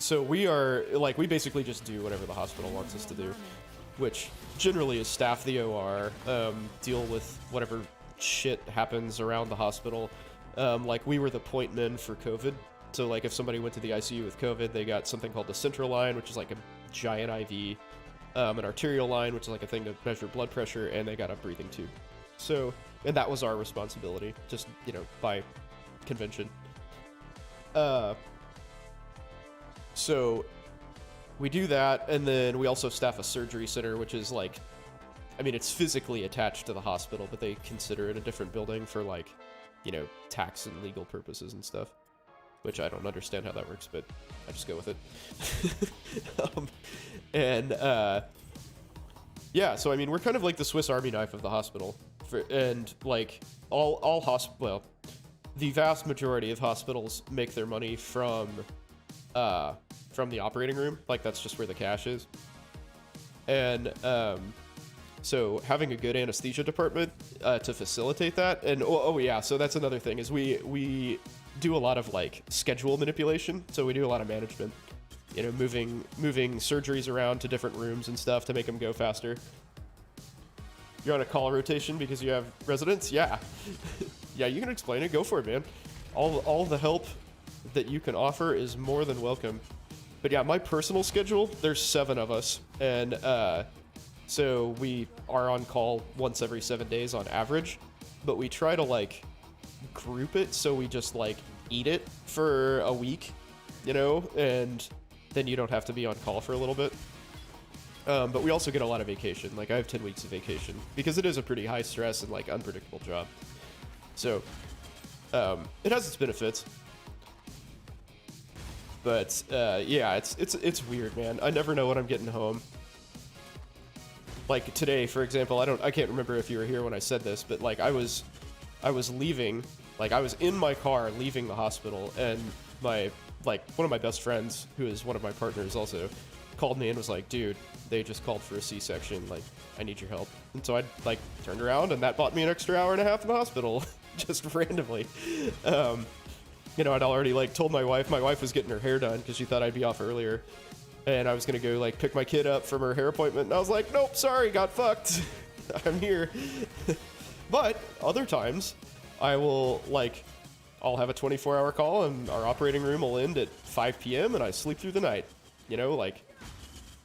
so we are, like, we basically just do whatever the hospital wants us to do, which generally is staff the OR, deal with whatever shit happens around the hospital. Like, we were the point men for COVID. So, like, if somebody went to the ICU with COVID, they got something called the central line, which is like a giant IV, an arterial line, which is like a thing to measure blood pressure, and they got a breathing tube. So, and that was our responsibility, just, you know, by convention. So we do that, and then we also staff a surgery center, which is, like, I mean, it's physically attached to the hospital, but they consider it a different building for, like, you know, tax and legal purposes and stuff, which I don't understand how that works, but I just go with it. Yeah, so I mean, we're kind of like the Swiss Army knife of the hospital, and, like, well, the vast majority of hospitals make their money from the operating room. Like, that's just where the cash is. And so having a good anesthesia department to facilitate that, and oh yeah, so that's another thing, is we do a lot of, like, schedule manipulation. So we do a lot of management, you know, moving surgeries around to different rooms and stuff to make them go faster. You're on a call rotation because you have residents? Yeah. Yeah, you can explain it. Go for it, man. All the help that you can offer is more than welcome. But yeah, my personal schedule, there's 7 of us. And so we are on call once every 7 days on average. But we try to, like, group it so we just, like, eat it for a week, you know? And then you don't have to be on call for a little bit. But we also get a lot of vacation. Like, I have 10 weeks of vacation because it is a pretty high stress and, like, unpredictable job. So, it has its benefits. But, yeah, it's weird, man. I never know when I'm getting home. Like, today, for example, I can't remember if you were here when I said this, but, like, I was leaving, like, I was in my car leaving the hospital, and one of my best friends, who is one of my partners also, called me and was like, dude, they just called for a C-section, like, I need your help. And so I, like, turned around, and that bought me an extra hour and a half in the hospital, just randomly. You know, I'd already, like, told my wife was getting her hair done because she thought I'd be off earlier. And I was gonna go, like, pick my kid up from her hair appointment, and I was like, nope, sorry, got fucked. I'm here. But other times, I will, like, I'll have a 24-hour call, and our operating room will end at 5 p.m., and I sleep through the night. You know, like,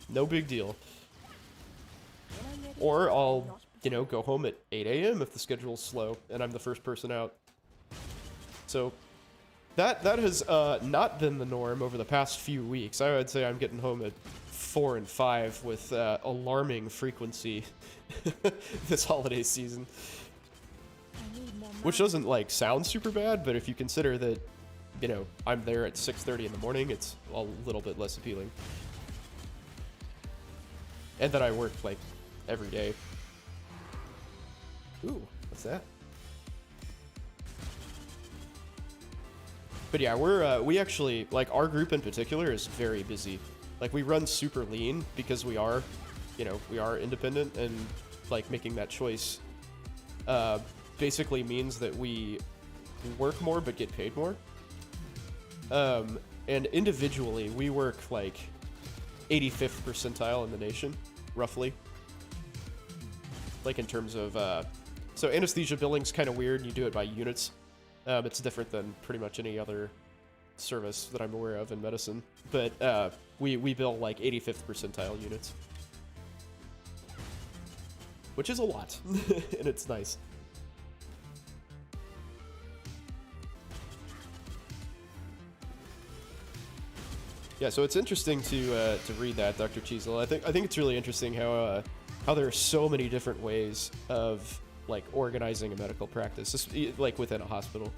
no big deal. Or I'll, you know, go home at 8 a.m. if the schedule's slow, and I'm the first person out. So that has not been the norm over the past few weeks. I would say I'm getting home at 4 and 5 with alarming frequency this holiday season. Which doesn't, like, sound super bad, but if you consider that, you know, I'm there at 6:30 in the morning, it's a little bit less appealing. And that I work, like, every day. Ooh, what's that? But yeah, we actually, like, our group in particular is very busy. Like, we run super lean because we are, you know, we are independent, and, like, making that choice basically means that we work more but get paid more. And individually, we work, like, 85th percentile in the nation, roughly. Like, in terms of, so anesthesia billing's kind of weird. You do it by units. It's different than pretty much any other service that I'm aware of in medicine. But we bill, like, 85th percentile units. Which is a lot, and it's nice. Yeah, so it's interesting to read that, Dr. Cheezel. I think it's really interesting how there are so many different ways of, like, organizing a medical practice, just, like, within a hospital.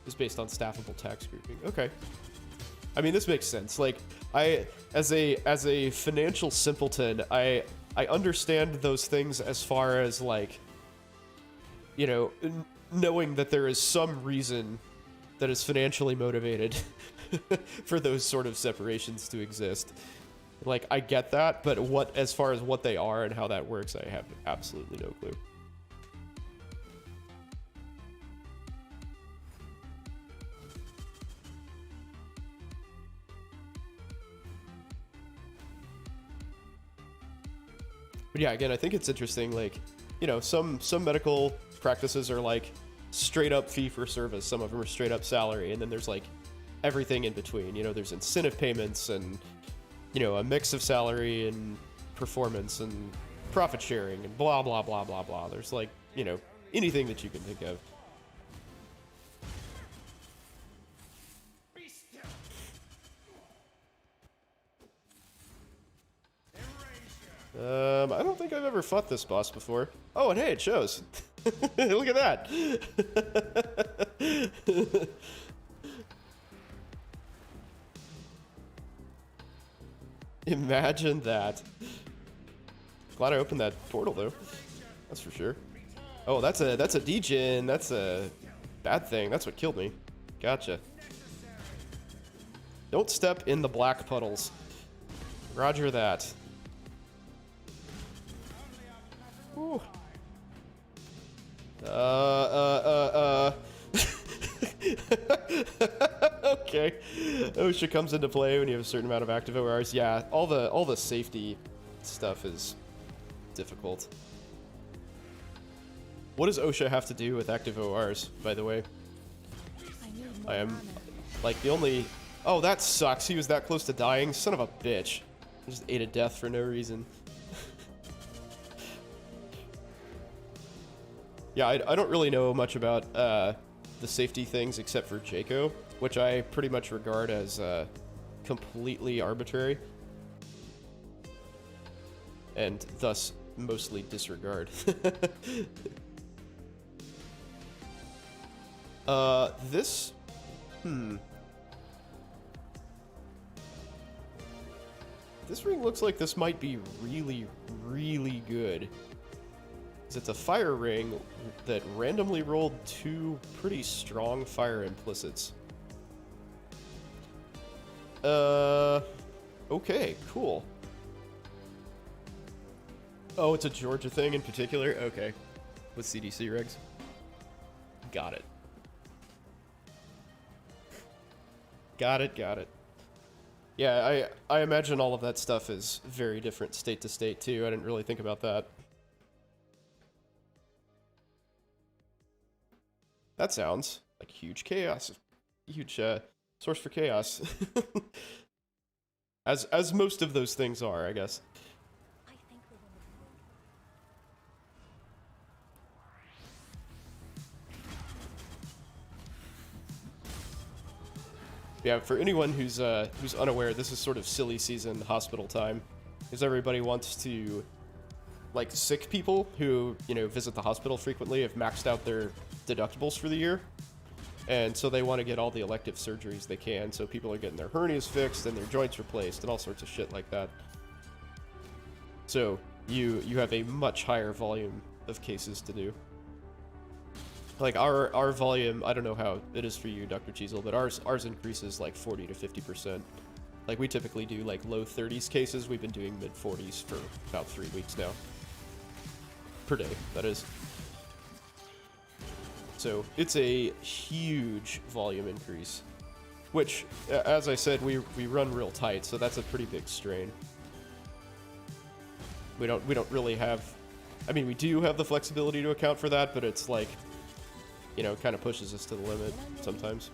Just based on staffable tax grouping. Okay. I mean, this makes sense. Like, as a financial simpleton, I understand those things as far as, like, you know, knowing that there is some reason that is financially motivated for those sort of separations to exist. Like, I get that, but as far as what they are and how that works, I have absolutely no clue. But yeah, again, I think it's interesting, like, you know, some medical practices are, like, straight up fee for service. Some of them are straight up salary, and then there's, like, everything in between. You know, there's incentive payments and, you know, a mix of salary and performance and profit sharing and blah, blah, blah, blah, blah. There's, like, you know, anything that you can think of. I don't think I've ever fought this boss before. Oh, and hey, it shows. Look at that. Imagine that. Glad I opened that portal, though. That's for sure. Oh, that's a degen. That's a bad thing. That's what killed me. Gotcha. Don't step in the black puddles. Roger that. Ooh. Okay. Okay. OSHA comes into play when you have a certain amount of active ORs. Yeah, all the safety stuff is difficult. What does OSHA have to do with active ORs, by the way? I am, like, the only... Oh, that sucks. He was that close to dying. Son of a bitch. I just ate a death for no reason. Yeah, I don't really know much about the safety things except for Jaco, which I pretty much regard as completely arbitrary. And thus, mostly disregard. This... This ring looks like this might be really, really good. It's a fire ring that randomly rolled 2 pretty strong fire implicits. Okay, cool. Oh, it's a Georgia thing in particular? Okay. With CDC regs. Got it. Got it. Yeah, I imagine all of that stuff is very different state to state, too. I didn't really think about that. That sounds like huge chaos. Huge source for chaos. As most of those things are, I guess. Yeah, for anyone who's unaware, this is sort of silly season hospital time, because everybody wants to, like, sick people who, you know, visit the hospital frequently have maxed out their deductibles for the year, and so they want to get all the elective surgeries they can, so people are getting their hernias fixed and their joints replaced and all sorts of shit like that. So you have a much higher volume of cases to do. Like, our volume, I don't know how it is for you, Dr. Cheezel, but ours increases like 40 to 50%. Like, we typically do like low 30s cases. We've been doing mid 40s for about 3 weeks now. Per day, that is. So it's a huge volume increase, which, as I said, we run real tight, so that's a pretty big strain. We don't really have, I mean, we do have the flexibility to account for that, but it's like, you know, kind of pushes us to the limit sometimes.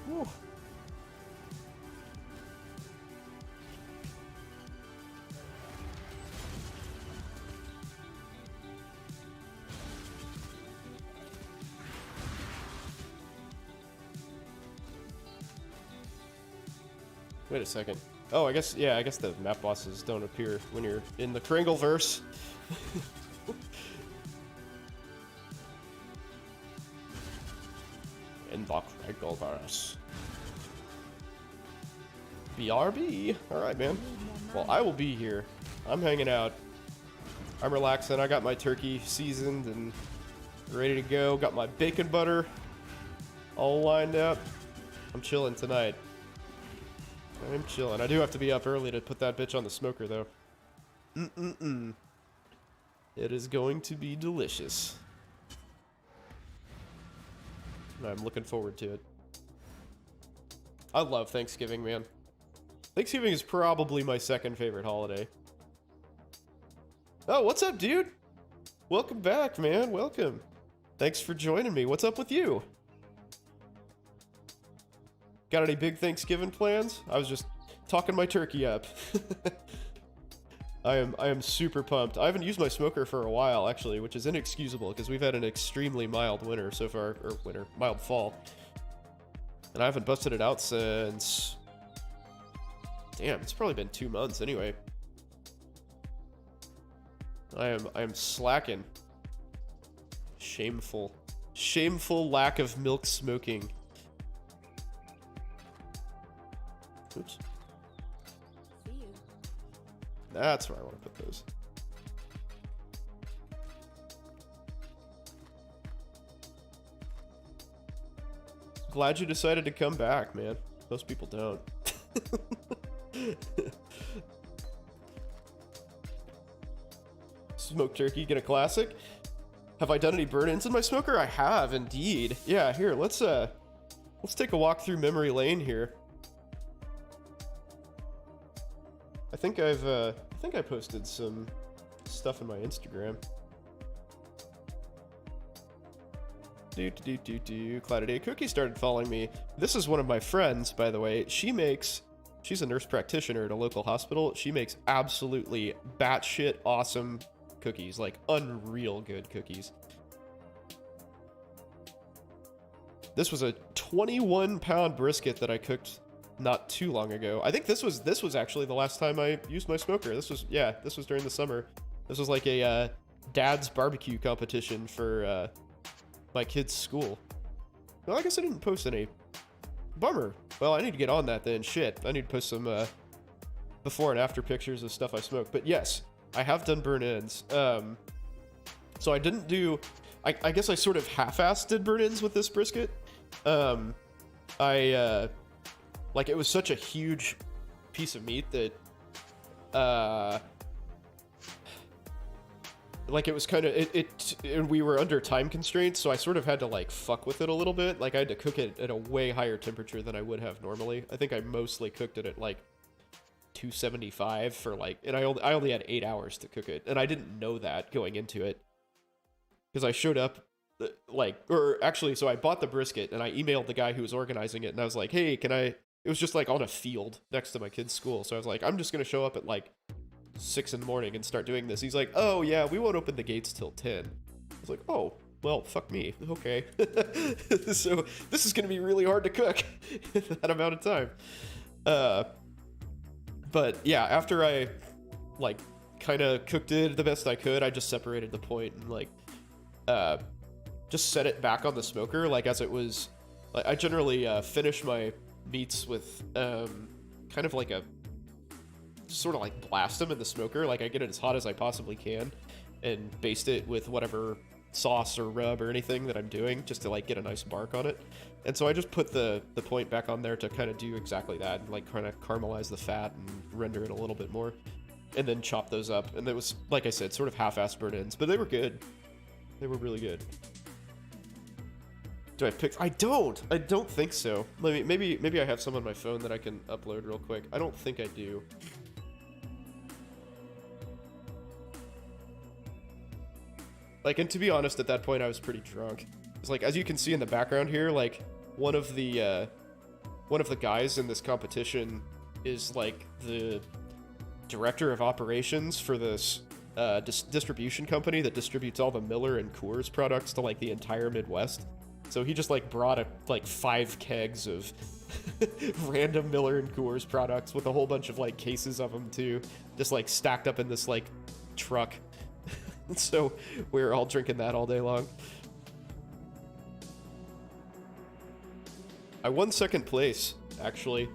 Whew. Wait a second. Oh, I guess the map bosses don't appear when you're in the Kringleverse. In the Kringleverse. BRB. Alright, man. Well, I will be here. I'm hanging out. I'm relaxing. I got my turkey seasoned and ready to go. Got my bacon butter all lined up. I'm chilling tonight. I'm chilling. I do have to be up early to put that bitch on the smoker, though. It is going to be delicious. I'm looking forward to it. I love Thanksgiving, man. Thanksgiving is probably my second favorite holiday. Oh, what's up, dude? Welcome back, man. Welcome. Thanks for joining me. What's up with you? Got any big Thanksgiving plans? I was just talking my turkey up. I am super pumped. I haven't used my smoker for a while, actually, which is inexcusable because we've had an extremely mild winter so far, or mild fall. And I haven't busted it out since... Damn, it's probably been 2 months anyway. I am slacking. Shameful. Shameful lack of milk smoking. Oops. See you. That's where I want to put those. Glad you decided to come back, man. Most people don't. Smoked turkey, get a classic. Have I done any burn-ins in my smoker? I have, indeed. Yeah, here, let's take a walk through memory lane here. I think I posted some stuff in my Instagram. Clouded A Cookie started following me. This is one of my friends, by the way. She's a nurse practitioner at a local hospital. She makes absolutely batshit awesome cookies, like unreal good cookies. This was a 21-pound brisket that I cooked not too long ago. I think this was actually the last time I used my smoker. This was during the summer. This was like a dad's barbecue competition for my kid's school. Well, I guess I didn't post any. Bummer. Well, I need to get on that then. Shit. I need to post some before and after pictures of stuff I smoked. But yes, I have done burn-ins. So I didn't do... I guess I sort of half-assed did burn-ins with this brisket. Like, it was such a huge piece of meat that... like, it was kind of... we were under time constraints, so I sort of had to, like, fuck with it a little bit. Like, I had to cook it at a way higher temperature than I would have normally. I think I mostly cooked it at, like, 275 for, like... And I only had 8 hours to cook it. And I didn't know that going into it. Because I showed up, like... Or, actually, so I bought the brisket, and I emailed the guy who was organizing it, and I was like, hey, can I... It was just, like, on a field next to my kid's school. So I was like, I'm just gonna show up at, like... 6 in the morning and start doing this. He's like, oh yeah, we won't open the gates till 10. I was like, oh, well, fuck me. Okay. So this is gonna be really hard to cook in that amount of time. But yeah, after I like kind of cooked it the best I could, I just separated the point and like just set it back on the smoker like as it was. Like, I generally finish my meats with kind of like a sort of like blast them in the smoker. Like I get it as hot as I possibly can and baste it with whatever sauce or rub or anything that I'm doing just to like get a nice bark on it. And so I just put the point back on there to kind of do exactly that and like kind of caramelize the fat and render it a little bit more and then chop those up. And it was, like I said, sort of half-assed burn-ins, but they were good. They were really good. Do I have pics? I don't think so. Maybe I have some on my phone that I can upload real quick. I don't think I do. Like, and to be honest, at that point, I was pretty drunk. It's like, as you can see in the background here, like, one of the guys in this competition is, like, the director of operations for this distribution company that distributes all the Miller and Coors products to, like, the entire Midwest. So he just, like, brought, like, 5 kegs of random Miller and Coors products with a whole bunch of, like, cases of them, too. Just, like, stacked up in this, like, truck. So we were all drinking that all day long. I won 2nd place, actually,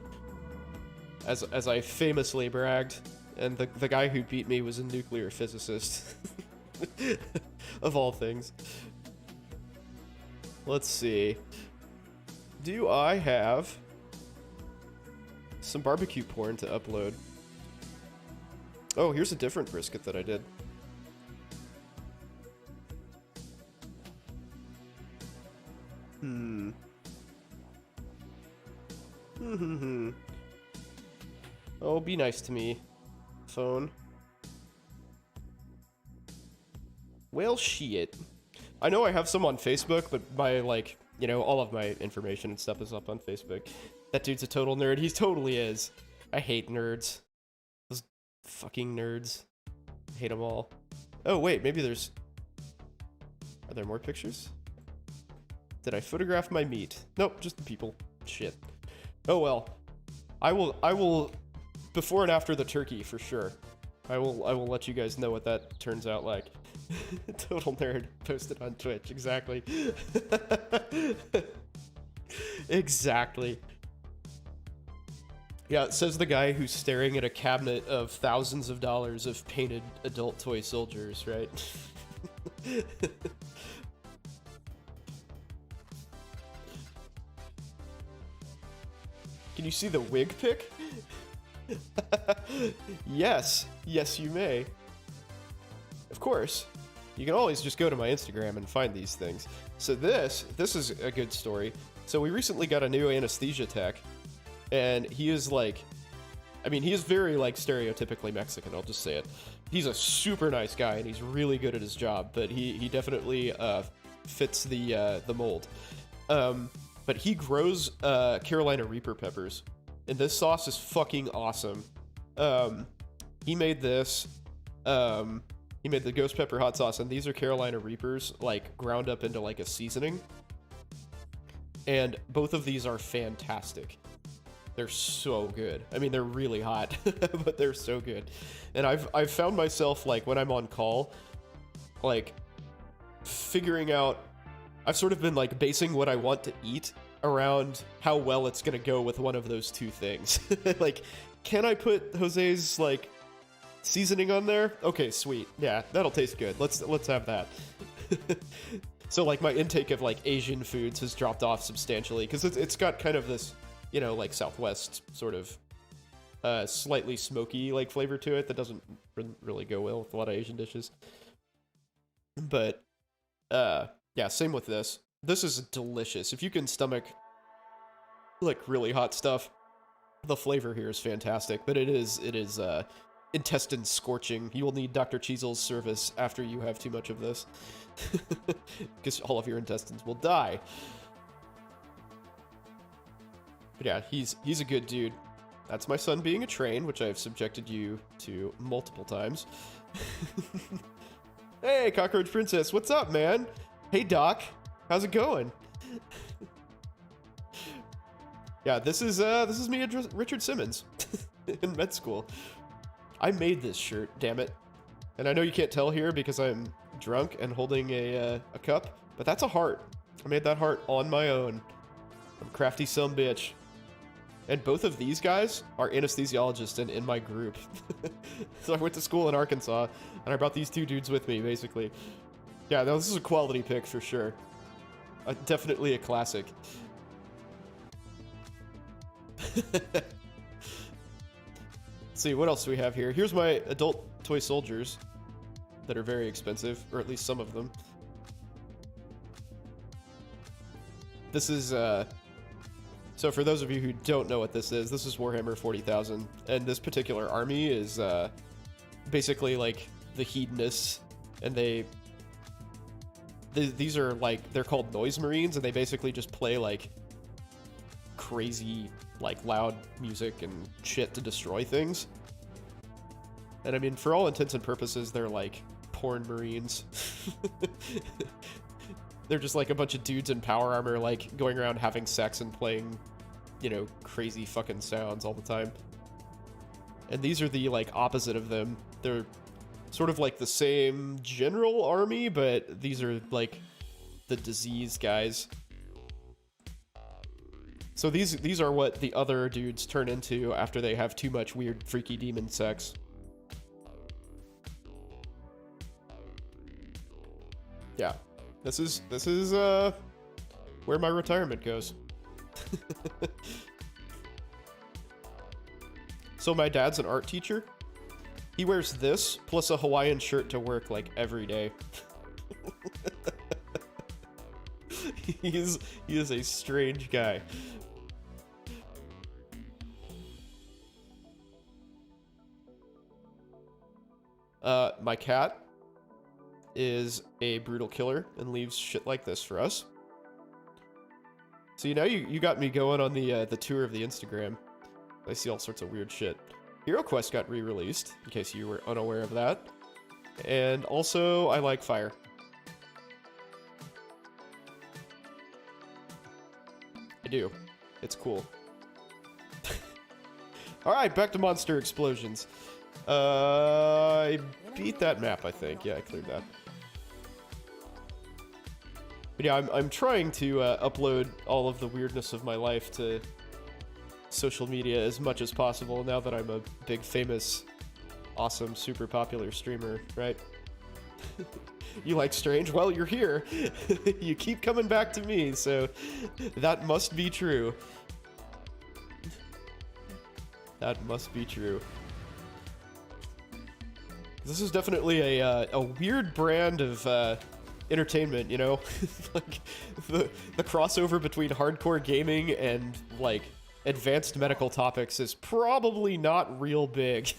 as I famously bragged, and the guy who beat me was a nuclear physicist, of all things. Let's see. Do I have some barbecue porn to upload? Oh, here's a different brisket that I did. Oh, be nice to me, phone. Well, shit. I know I have some on Facebook, but my, like, you know, all of my information and stuff is up on Facebook. That dude's a total nerd. He totally is. I hate nerds. Those fucking nerds. I hate them all. Oh, wait, maybe there's... Are there more pictures? Did I photograph my meat? Nope, just the people. Shit. Oh well. I will before and after the turkey for sure. I will let you guys know what that turns out like. Total nerd posted on Twitch, exactly. Exactly. Yeah, it says the guy who's staring at a cabinet of thousands of dollars of painted adult toy soldiers, right? Can you see the wig pic? Yes. Yes, you may. Of course. you can always just go to my Instagram and find these things. So this is a good story. So we recently got a new anesthesia tech, and he is like, I mean, he is very like stereotypically Mexican, I'll just say it. He's a super nice guy, and he's really good at his job, but he definitely fits the mold. But he grows Carolina Reaper peppers, and this sauce is fucking awesome. He made this. He made the ghost pepper hot sauce, and these are Carolina Reapers, like, ground up into, like, a seasoning. And both of these are fantastic. They're so good. I mean, they're really hot, but they're so good. And I've found myself, like, when I'm on call, like, figuring out... I've sort of been, like, basing what I want to eat around how well it's gonna go with one of those two things. Like, can I put Jose's, like... seasoning on there? Okay, sweet. Yeah, that'll taste good. Let's have that. So like my intake of like Asian foods has dropped off substantially because it's got kind of this, you know, like Southwest sort of slightly smoky like flavor to it that doesn't really go well with a lot of Asian dishes. But yeah, same with this. This is delicious. If you can stomach like really hot stuff, the flavor here is fantastic, but it is intestine scorching. You will need Dr. Cheesel's service after you have too much of this. Because all of your intestines will die. But yeah, he's a good dude. That's my son being a train, which I've subjected you to multiple times. Hey, Cockroach Princess, what's up, man? Hey, Doc, how's it going? Yeah, this is me and Richard Simmons in med school. I made this shirt, damn it. And I know you can't tell here because I'm drunk and holding a cup, but that's a heart. I made that heart on my own. I'm crafty sumbitch. And both of these guys are anesthesiologists and in my group. So I went to school in Arkansas, and I brought these two dudes with me, basically. Yeah, no, this is a quality pick for sure. Definitely a classic. Let's see, what else do we have here? Here's my adult toy soldiers that are very expensive, or at least some of them. This is, so for those of you who don't know what this is Warhammer 40,000, and this particular army is basically like the hedonists, and these are like, they're called noise marines, and they basically just play like crazy, like loud music and shit to destroy things. And I mean, for all intents and purposes, they're like porn marines. They're just like a bunch of dudes in power armor, like going around having sex and playing, you know, crazy fucking sounds all the time. And these are the like opposite of them. They're sort of like the same general army, but these are like the disease guys. So these are what the other dudes turn into after they have too much weird freaky demon sex. Yeah. This is where my retirement goes. So my dad's an art teacher. He wears this plus a Hawaiian shirt to work like every day. He is a strange guy. My cat is a brutal killer and leaves shit like this for us. So now you got me going on the tour of the Instagram. I see all sorts of weird shit. Hero Quest got re-released, in case you were unaware of that. And also, I like fire. I do. It's cool. Alright, back to monster explosions. I beat that map, I think. Yeah, I cleared that. But yeah, I'm trying to upload all of the weirdness of my life to social media as much as possible now that I'm a big, famous, awesome, super popular streamer, right? You like Strange? Well, you're here. You keep coming back to me, so that must be true. That must be true. This is definitely a weird brand of entertainment, you know? Like, the crossover between hardcore gaming and, like, advanced medical topics is probably not real big.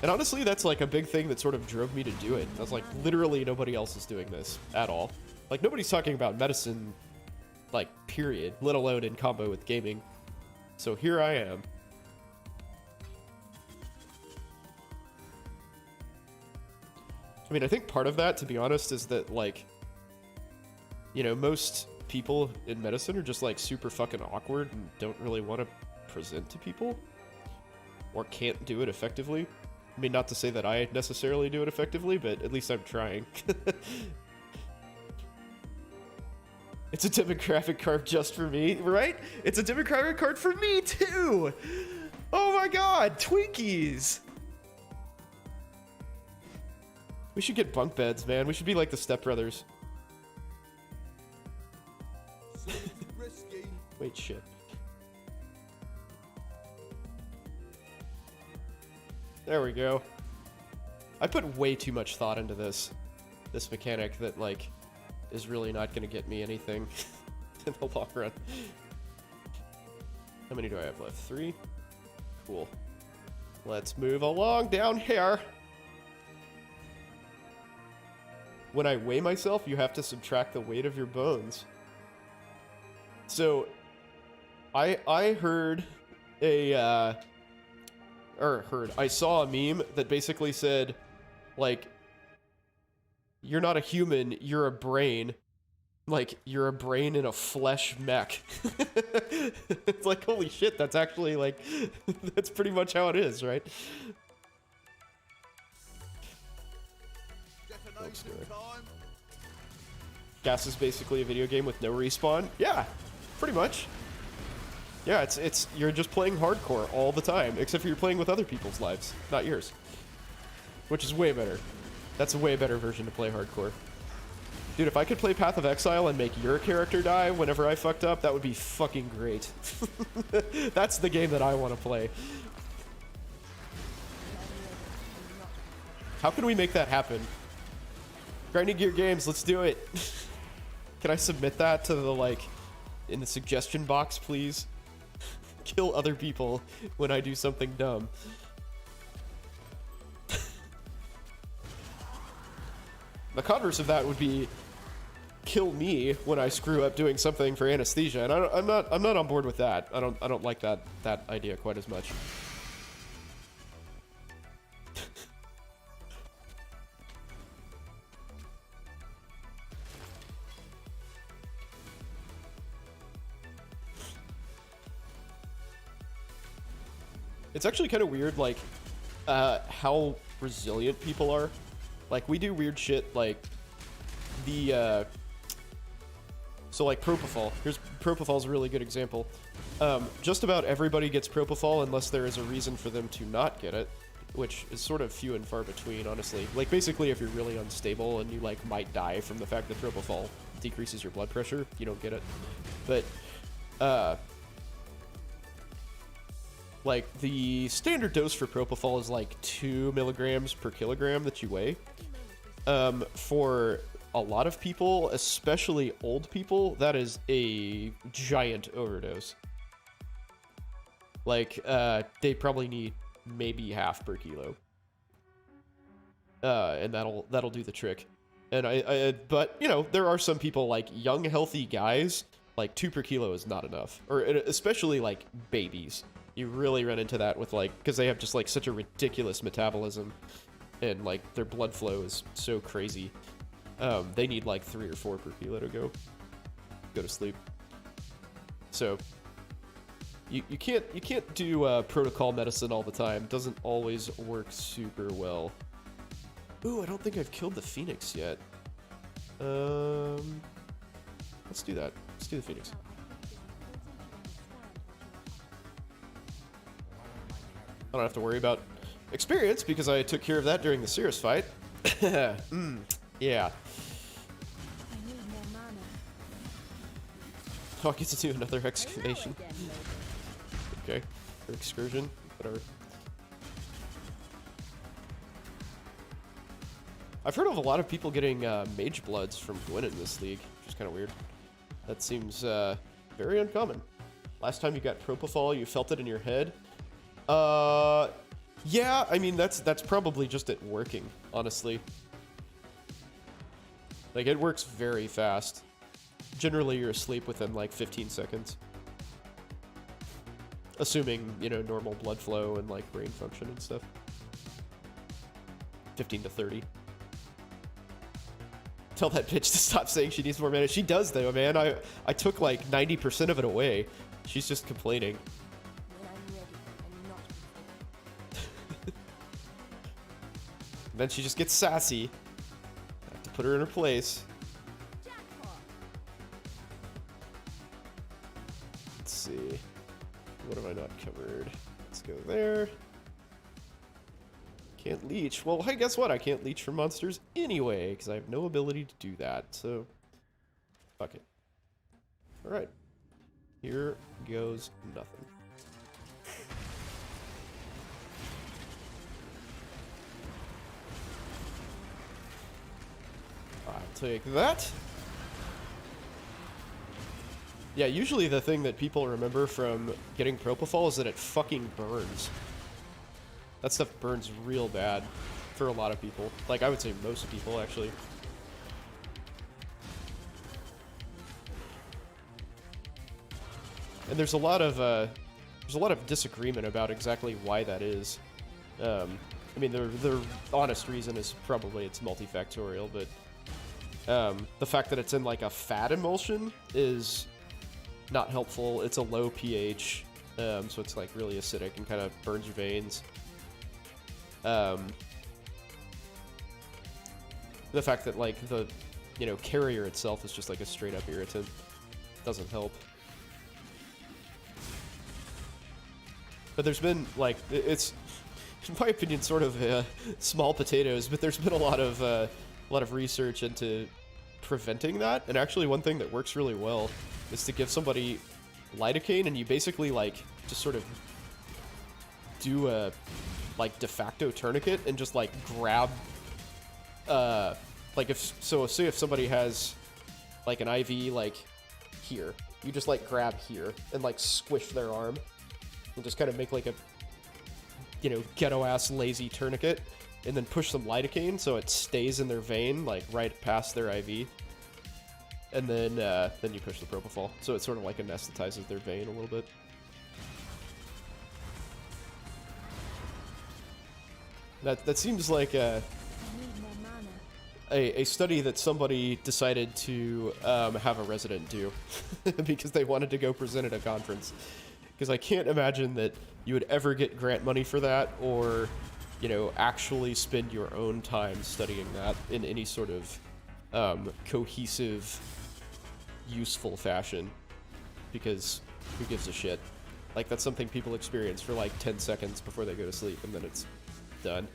And honestly, that's like a big thing that sort of drove me to do it. I was like, literally nobody else is doing this at all. Like, nobody's talking about medicine, like, period, let alone in combo with gaming. So here I am. I mean, I think part of that, to be honest, is that, like, you know, most people in medicine are just, like, super fucking awkward and don't really want to present to people. Or can't do it effectively. I mean, not to say that I necessarily do it effectively, but at least I'm trying. It's a demographic card just for me, right? It's a demographic card for me, too! Oh my god, Twinkies! We should get bunk beds, man. We should be like the Step Brothers. Wait, shit. There we go. I put way too much thought into this mechanic that, like, is really not gonna get me anything in the long run. How many do I have left? 3? Cool. Let's move along down here. When I weigh myself, you have to subtract the weight of your bones. So, I heard a, I saw a meme that basically said, like, you're not a human, you're a brain. Like, you're a brain in a flesh mech. It's like, holy shit, that's actually, like, that's pretty much how it is, right? Gas is basically a video game with no respawn. Yeah, pretty much. Yeah, it's you're just playing hardcore all the time, except for you're playing with other people's lives, not yours. Which is way better. That's a way better version to play hardcore. Dude, if I could play Path of Exile and make your character die whenever I fucked up, that would be fucking great. That's the game that I want to play. How can we make that happen? Grinding Gear Games, let's do it. Can I submit that to the, like, in the suggestion box, please? Kill other people when I do something dumb. The converse of that would be kill me when I screw up doing something for Anesthesia, and I'm not on board with that. I don't like that idea quite as much. It's actually kind of weird, like, how resilient people are. Like, we do weird shit, like, so, like, Propofol. Propofol's a really good example. Just about everybody gets Propofol unless there is a reason for them to not get it, which is sort of few and far between, honestly. Like, basically, if you're really unstable and you, like, might die from the fact that Propofol decreases your blood pressure, you don't get it. But, like, the standard dose for Propofol is like 2 milligrams per kilogram that you weigh. For a lot of people, especially old people, that is a giant overdose. Like, they probably need maybe half per kilo. And that'll do the trick. And but, you know, there are some people, like, young, healthy guys, like, 2 per kilo is not enough. Or especially, like, babies. You really run into that with, like, because they have just, like, such a ridiculous metabolism, and, like, their blood flow is so crazy. They need, like, 3 or 4 per kilo to go to sleep. So you can't do protocol medicine all the time. It doesn't always work super well. Ooh, I don't think I've killed the Phoenix yet. Let's do that. Let's do the Phoenix. I don't have to worry about experience because I took care of that during the Cirrus fight. Yeah. I need more mana. Oh, I get to do another excavation. Hello again, lady. Okay. or excursion, whatever. I've heard of a lot of people getting mage bloods from Gwyn in this league, which is kind of weird. That seems very uncommon. Last time you got Propofol, you felt it in your head. Yeah, I mean, that's probably just it working, honestly. Like, it works very fast. Generally, you're asleep within, like, 15 seconds. Assuming, you know, normal blood flow and, like, brain function and stuff. 15 to 30. Tell that bitch to stop saying she needs more mana. She does, though, man. I took, like, 90% of it away. She's just complaining. When I'm ready and not before. Then she just gets sassy. I have to put her in her place. Jackpot. Let's see. What have I not covered? Let's go there. Can't leech. Well, hey, guess what? I can't leech from monsters anyway, because I have no ability to do that, so... fuck it. Alright. Here goes nothing. I'll take that. Yeah, usually the thing that people remember from getting Propofol is that it fucking burns. That stuff burns real bad for a lot of people. Like, I would say most people, actually. And there's a lot of disagreement about exactly why that is. I mean, the honest reason is probably it's multifactorial, but the fact that it's in like a fat emulsion is not helpful. It's a low pH, so it's like really acidic and kind of burns your veins. The fact that like the, you know, carrier itself is just like a straight up irritant doesn't help. But there's been like, it's in my opinion sort of small potatoes, but there's been a lot of research into preventing that. And actually one thing that works really well is to give somebody lidocaine, and you basically like just sort of do a like de facto tourniquet and just like grab like say if somebody has like an IV like here, you just like grab here and like squish their arm and just kind of make like a, you know, ghetto ass lazy tourniquet, and then push some lidocaine so it stays in their vein like right past their IV. And then you push the Propofol, so it sort of like anesthetizes their vein a little bit. That seems like a study that somebody decided to have a resident do because they wanted to go present at a conference. Because I can't imagine that you would ever get grant money for that, or, you know, actually spend your own time studying that in any sort of cohesive, useful fashion, because who gives a shit? Like, that's something people experience for like 10 seconds before they go to sleep, and then it's done.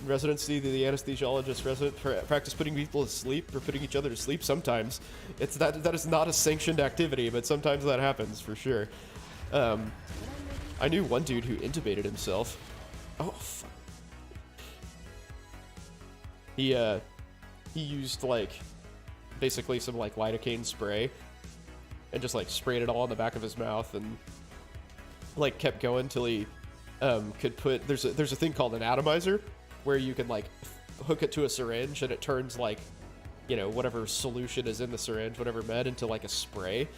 In residency, the anesthesiologist practice putting people to sleep, or putting each other to sleep sometimes. It's that is not a sanctioned activity, but sometimes that happens for sure. I knew one dude who intubated himself. Oh, fuck. He used like basically some like lidocaine spray and just like sprayed it all in the back of his mouth, and like kept going till he could put, there's a thing called an atomizer where you can like hook it to a syringe and it turns like, you know, whatever solution is in the syringe, whatever med, into like a spray.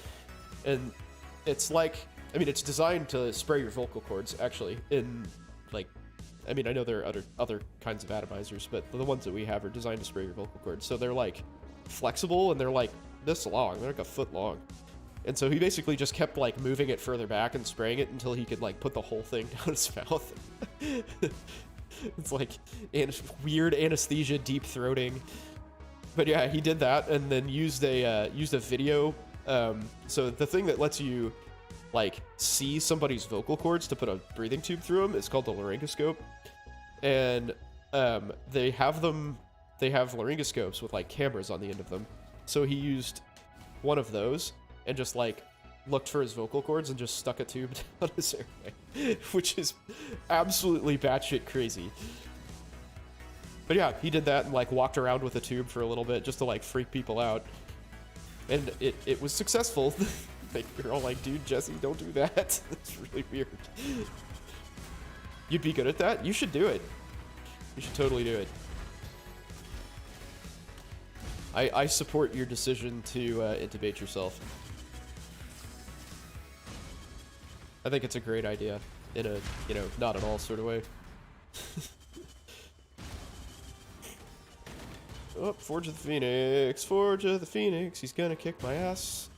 And it's like, I mean, it's designed to spray your vocal cords actually. In like, I mean, I know there are other kinds of atomizers, but the ones that we have are designed to spray your vocal cords. So they're like flexible, and they're like this long. They're like a foot long. And so he basically just kept like moving it further back and spraying it until he could like put the whole thing down his mouth. It's like weird anesthesia, deep throating. But yeah, he did that, and then used a video. So the thing that lets you like see somebody's vocal cords to put a breathing tube through them is called the laryngoscope. And they have laryngoscopes with like cameras on the end of them. So he used one of those and just like looked for his vocal cords and just stuck a tube down his airway, which is absolutely batshit crazy. But yeah, he did that and like walked around with a tube for a little bit just to like freak people out. And it was successful. Like, we're all like, dude, Jesse, don't do that. That's really weird. You'd be good at that? You should do it. You should totally do it. I support your decision to intubate yourself. I think it's a great idea in a, you know, not at all sort of way. Oh, Forge of the Phoenix. Forge of the Phoenix. He's gonna kick my ass.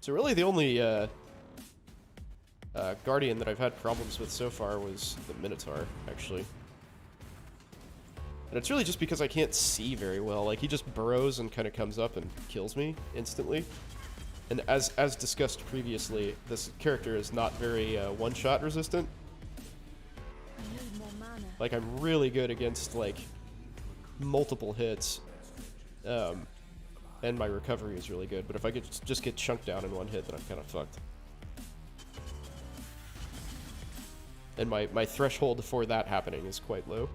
So really the only Guardian that I've had problems with so far was the Minotaur, actually. And it's really just because I can't see very well. Like, he just burrows and kind of comes up and kills me instantly. And as discussed previously, this character is not very one-shot resistant. I need more mana. Like, I'm really good against, like, multiple hits. And my recovery is really good. But if I could just get chunked down in one hit, then I'm kind of fucked. And my threshold for that happening is quite low.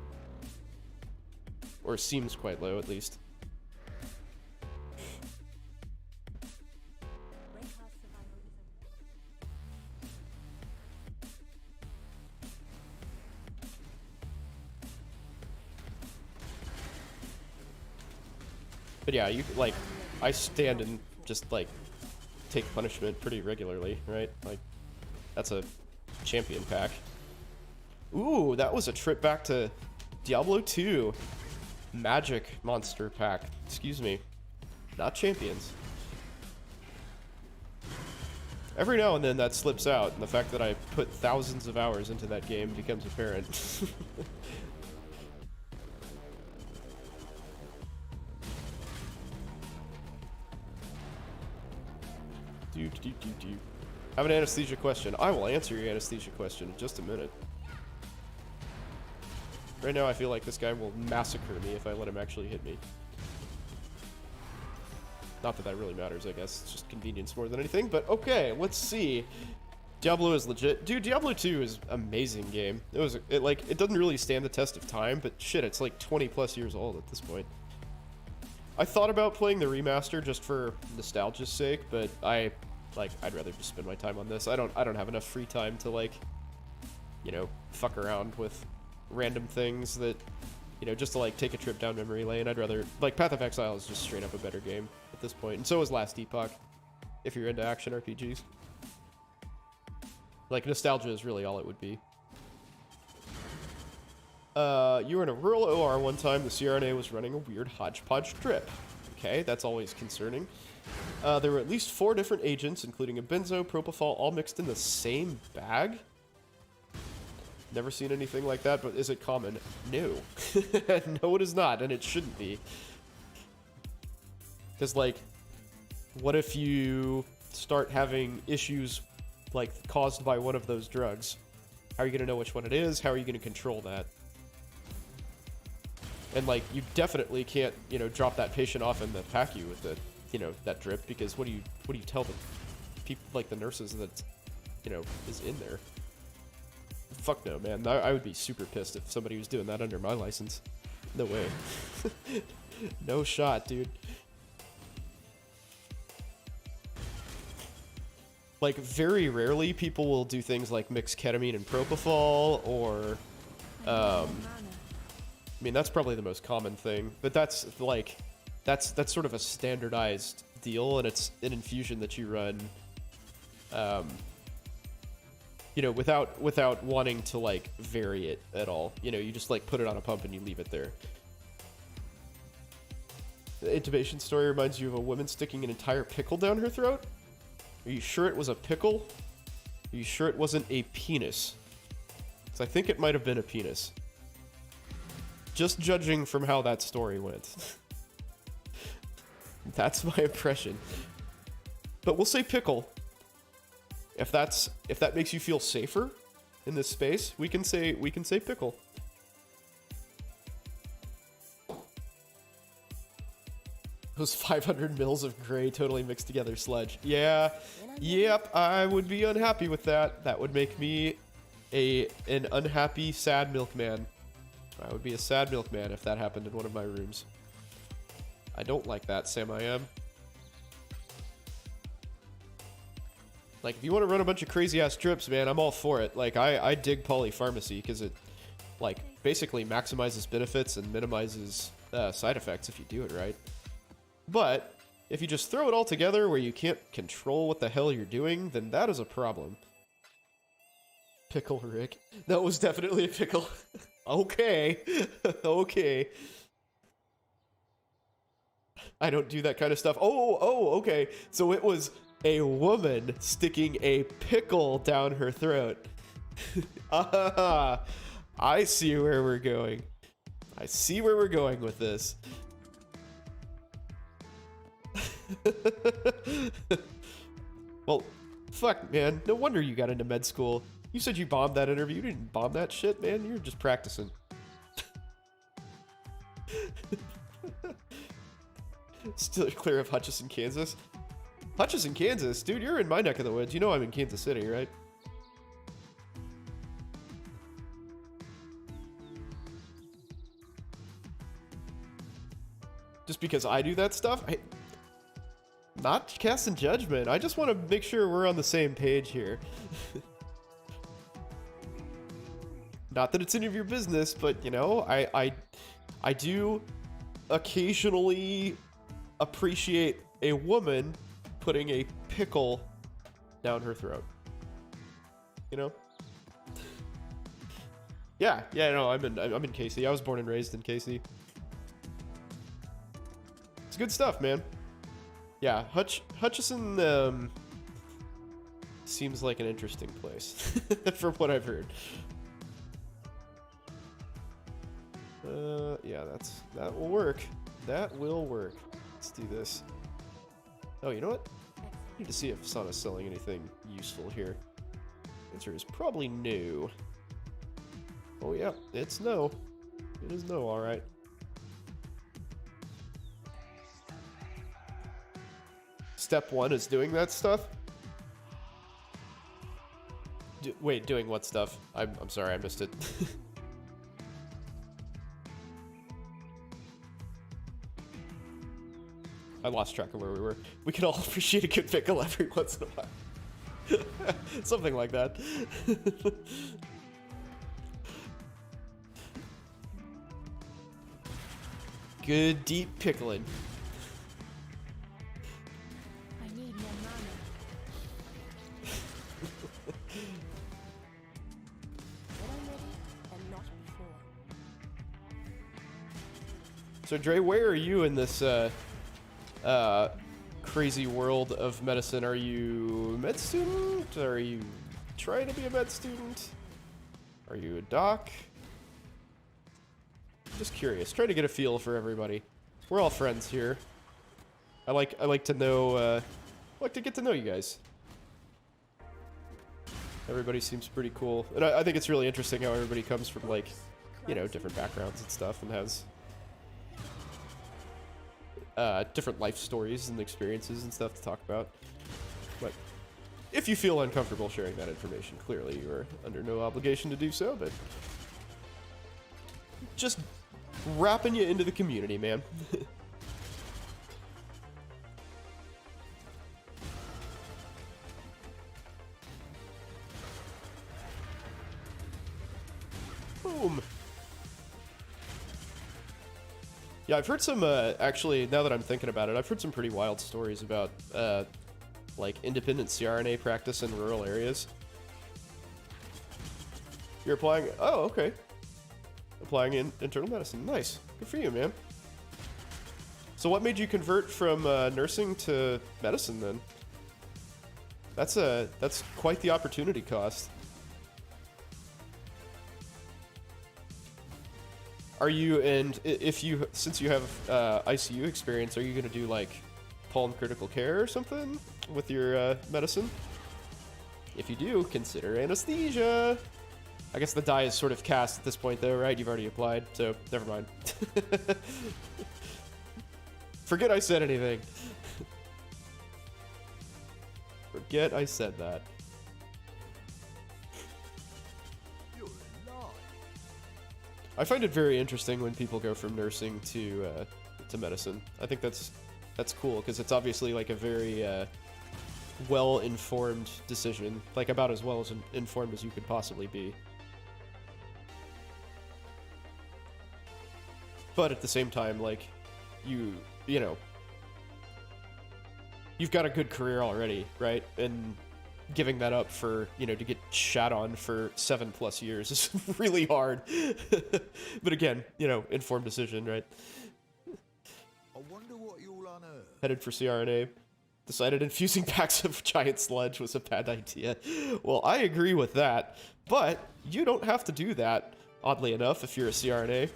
Or seems quite low, at least. But yeah, you like, I stand and just like take punishment pretty regularly, right? Like, that's a champion pack. Ooh, that was a trip back to Diablo 2 magic monster pack. Excuse me, not champions. Every now and then that slips out, and the fact that I put thousands of hours into that game becomes apparent. I have an anesthesia question. I will answer your anesthesia question in just a minute. Right now I feel like this guy will massacre me if I let him actually hit me. Not that that really matters, I guess. It's just convenience more than anything, but okay, let's see. Diablo is legit. Dude, Diablo 2 is an amazing game. It doesn't really stand the test of time, but shit, it's like 20 plus years old at this point. I thought about playing the remaster just for nostalgia's sake, but I'd rather just spend my time on this. I don't have enough free time to, like, you know, fuck around with random things that, you know, just to like take a trip down memory lane. I'd rather, like, Path of Exile is just straight up a better game at this point, and so is Last Epoch, if you're into action RPGs. Like, nostalgia is really all it would be. You were in a rural OR one time. The CRNA was running a weird hodgepodge trip. Okay, that's always concerning. There were at least 4 different agents, including a benzo, propofol, all mixed in the same bag. Never seen anything like that, but is it common? No. No, it is not, and it shouldn't be. Because, like, what if you start having issues, like, caused by one of those drugs? How are you going to know which one it is? How are you going to control that? And, like, you definitely can't, you know, drop that patient off in the PACU with the, you know, that drip, because what do you tell the people, like the nurses, that, you know, is in there? Fuck no, man. I would be super pissed if somebody was doing that under my license. No way. No shot, dude. Like, very rarely people will do things like mix ketamine and propofol, or, I mean, that's probably the most common thing, but that's, like, that's sort of a standardized deal, and it's an infusion that you run, you know, without wanting to, like, vary it at all. You know, you just, like, put it on a pump and you leave it there. The intubation story reminds you of a woman sticking an entire pickle down her throat? Are you sure it was a pickle? Are you sure it wasn't a penis? Because I think it might have been a penis. Just judging from how that story went. That's my impression. But we'll say pickle. If that makes you feel safer in this space, we can say pickle. Those 500 mils of gray totally mixed together sludge. Yeah, yep, I would be unhappy with that. That would make me an unhappy, sad milkman. I would be a sad milkman if that happened in one of my rooms. I don't like that, Sam I am. Like, if you want to run a bunch of crazy-ass trips, man, I'm all for it. Like, I dig polypharmacy because it, like, basically maximizes benefits and minimizes side effects if you do it right. But if you just throw it all together where you can't control what the hell you're doing, then that is a problem. Pickle Rick. That was definitely a pickle. Okay. Okay. I don't do that kind of stuff. Oh, okay. So it was a woman sticking a pickle down her throat. I see where we're going. I see where we're going with this. Well, fuck, man. No wonder you got into med school. You said you bombed that interview. You didn't bomb that shit, man. You're just practicing. Still clear of Hutchinson, Kansas. Hutchinson, Kansas? Dude, you're in my neck of the woods. You know I'm in Kansas City, right? Just because I do that stuff? Not casting judgment. I just want to make sure we're on the same page here. Not that it's any of your business, but, you know, I do occasionally appreciate a woman putting a pickle down her throat. You know? Yeah, no, I'm in Casey. I was born and raised in Casey. It's good stuff, man. Yeah, Hutchison seems like an interesting place, from what I've heard. Yeah, that will work. That will work. Let's do this. Oh, you know what? I need to see if Sana's selling anything useful here. Answer is probably no. Oh yeah, it's no. It is no, alright. Step one is doing that stuff? Wait, doing what stuff? I'm sorry, I missed it. I lost track of where we were. We can all appreciate a good pickle every once in a while. Something like that. Good deep pickling. I need more mana. When I'm ready, and not before. So Dre, where are you in this crazy world of medicine? Are you a med student? Are you trying to be a med student? Are you a doc? Just curious, trying to get a feel for everybody. We're all friends here. I like to know, I like to get to know you guys. Everybody seems pretty cool, and I think it's really interesting how everybody comes from, like, you know, different backgrounds and stuff, and has different life stories and experiences and stuff to talk about. But if you feel uncomfortable sharing that information, clearly you are under no obligation to do so, but just wrapping you into the community, man. Boom. Yeah, I've heard some, actually, now that I'm thinking about it, I've heard some pretty wild stories about, like, independent CRNA practice in rural areas. You're applying, oh, okay. Applying in internal medicine, nice. Good for you, man. So what made you convert from nursing to medicine, then? That's quite the opportunity cost. Are you, and if you, since you have ICU experience, are you going to do, like, palm critical care or something with your medicine? If you do, consider anesthesia. I guess the die is sort of cast at this point, though, right? You've already applied, so never mind. Forget I said anything. Forget I said that. I find it very interesting when people go from nursing to medicine. I think that's cool because it's obviously like a very well-informed decision, like about as well as informed as you could possibly be. But at the same time, like, you know, you've got a good career already, right? And giving that up for, you know, to get shat on for 7+ years is really hard. But again, you know, informed decision, right? I wonder what you'll unearth. Headed for CRNA. Decided infusing packs of giant sludge was a bad idea. Well, I agree with that, but you don't have to do that, oddly enough, if you're a CRNA.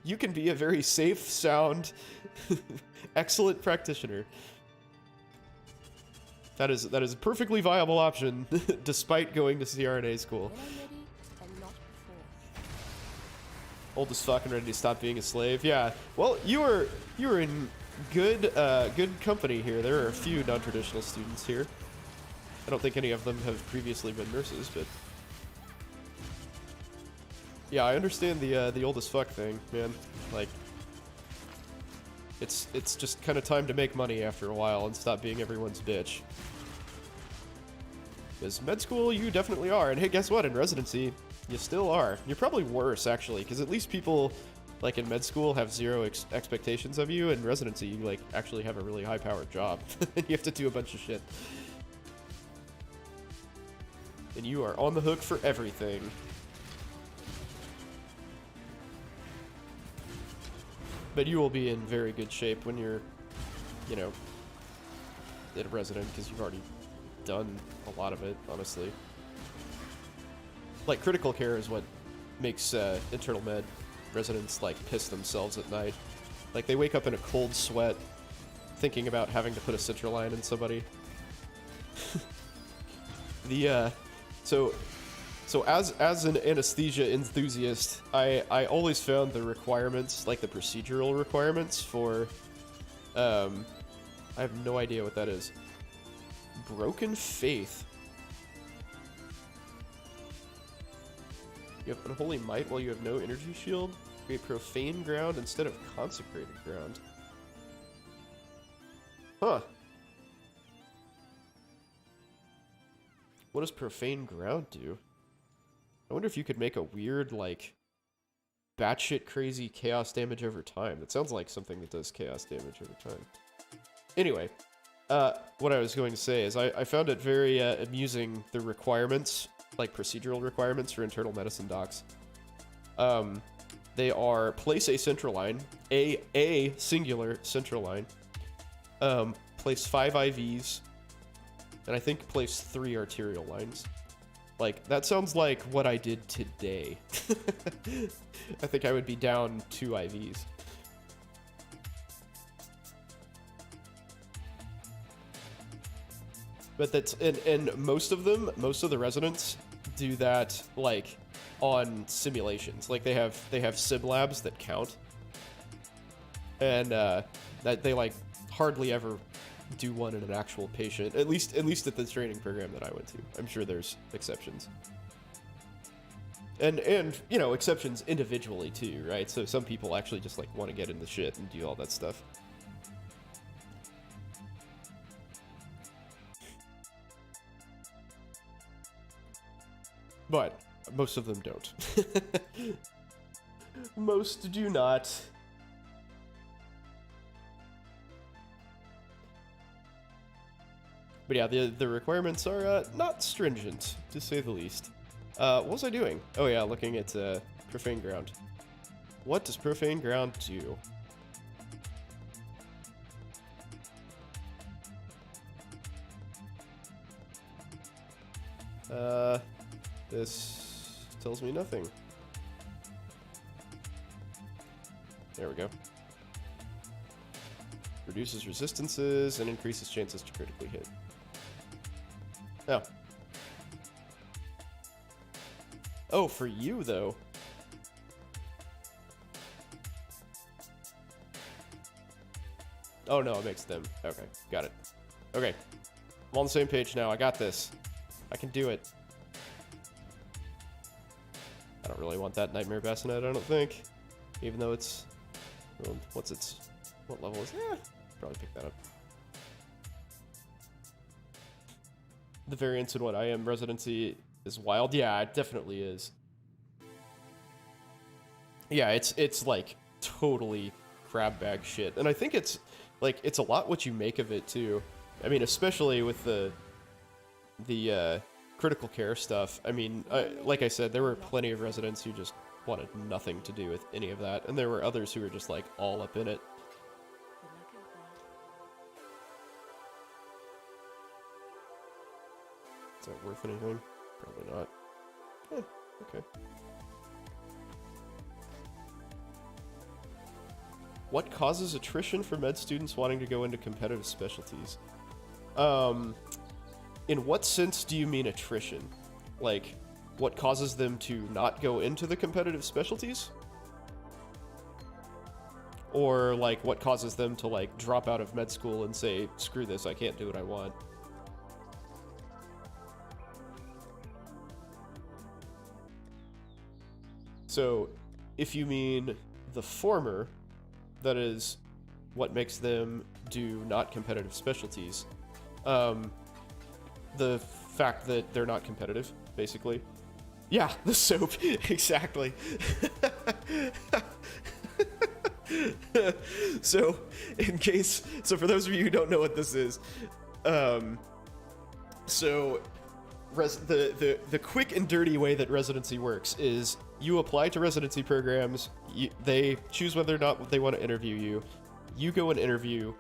You can be a very safe, sound, excellent practitioner. That is a perfectly viable option, despite going to CRNA school. When I'm ready, and not before. Old as fuck and ready to stop being a slave. Yeah. Well, you were in good company here. There are a few non-traditional students here. I don't think any of them have previously been nurses, but yeah, I understand the old as fuck thing, man. Like, it's just kind of time to make money after a while and stop being everyone's bitch. Because med school, you definitely are, and hey, guess what? In residency, you still are. You're probably worse, actually, because at least people, like, in med school have zero expectations of you. In residency, you, like, actually have a really high-powered job. And you have to do a bunch of shit. And you are on the hook for everything. But you will be in very good shape when you're, you know, a resident, because you've already done a lot of it, honestly. Like, critical care is what makes internal med residents, like, piss themselves at night. Like, they wake up in a cold sweat thinking about having to put a central line in somebody. So as an anesthesia enthusiast, I always found the requirements, like the procedural requirements for, I have no idea what that is. Broken faith. You have unholy might while you have no energy shield. Create profane ground instead of consecrated ground. Huh. What does profane ground do? I wonder if you could make a weird, like, batshit crazy chaos damage over time. That sounds like something that does chaos damage over time. Anyway, what I was going to say is I found it very amusing, the requirements, like procedural requirements for internal medicine docs. They are place a central line, a singular central line, place 5 IVs, and I think place 3 arterial lines. Like, that sounds like what I did today. I think I would be down 2 IVs. But that's, and most of the residents do that, like, on simulations. Like, they have sim labs that count. And, that they, like, hardly ever do one in an actual patient, at least at the training program that I went to. I'm sure there's exceptions. And you know, exceptions individually too, right? So some people actually just like want to get in the shit and do all that stuff. But most of them don't. Most do not. But yeah, the requirements are not stringent, to say the least. What was I doing? Oh yeah, looking at profane ground. What does profane ground do? This tells me nothing. There we go. Reduces resistances and increases chances to critically hit. Oh. Oh, for you, though. Oh, no, it makes them. Okay, got it. Okay. I'm on the same page now. I got this. I can do it. I don't really want that Nightmare Bassinet, I don't think. Even though it's... Well, what level is it? Probably pick that up. The variance in what I am residency is wild. Yeah, it definitely is. Yeah, it's like totally crab bag shit. And I think it's like it's a lot what you make of it too. I mean, especially with the critical care stuff. I mean, like I said, there were plenty of residents who just wanted nothing to do with any of that, and there were others who were just like all up in it. Is that worth anything? Probably not. Okay. What causes attrition for med students wanting to go into competitive specialties? In what sense do you mean attrition? Like, what causes them to not go into the competitive specialties? Or, like, what causes them to, like, drop out of med school and say, screw this, I can't do what I want? So, if you mean the former, that is what makes them do not competitive specialties, the fact that they're not competitive, basically. Yeah, the soap, exactly. So, for those of you who don't know what this is, so the quick and dirty way that residency works is you apply to residency programs, they choose whether or not they want to interview you, you go and interview,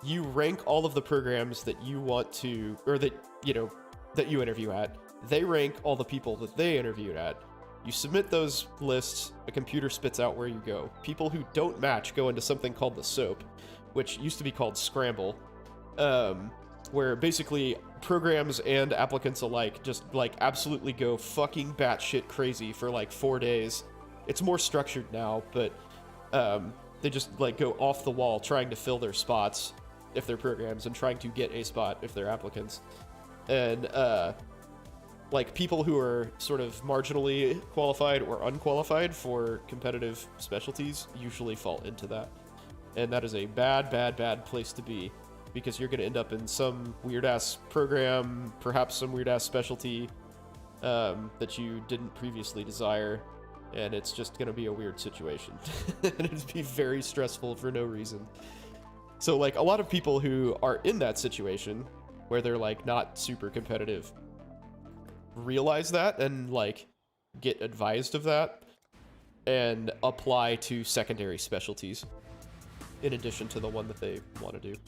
you rank all of the programs that you want to, or that, you know, that you interview at, they rank all the people that they interviewed at, you submit those lists, a computer spits out where you go. People who don't match go into something called the SOAP, which used to be called Scramble, where basically programs and applicants alike just like absolutely go fucking batshit crazy for like 4 days. It's more structured now, but they just like go off the wall trying to fill their spots if they're programs and trying to get a spot if they're applicants. And like people who are sort of marginally qualified or unqualified for competitive specialties usually fall into that. And that is a bad place to be, because you're going to end up in some weird-ass program, perhaps some weird-ass specialty that you didn't previously desire, and it's just going to be a weird situation. And it'd be very stressful for no reason. So, like, a lot of people who are in that situation, where they're, like, not super competitive, realize that and, like, get advised of that, and apply to secondary specialties, in addition to the one that they want to do.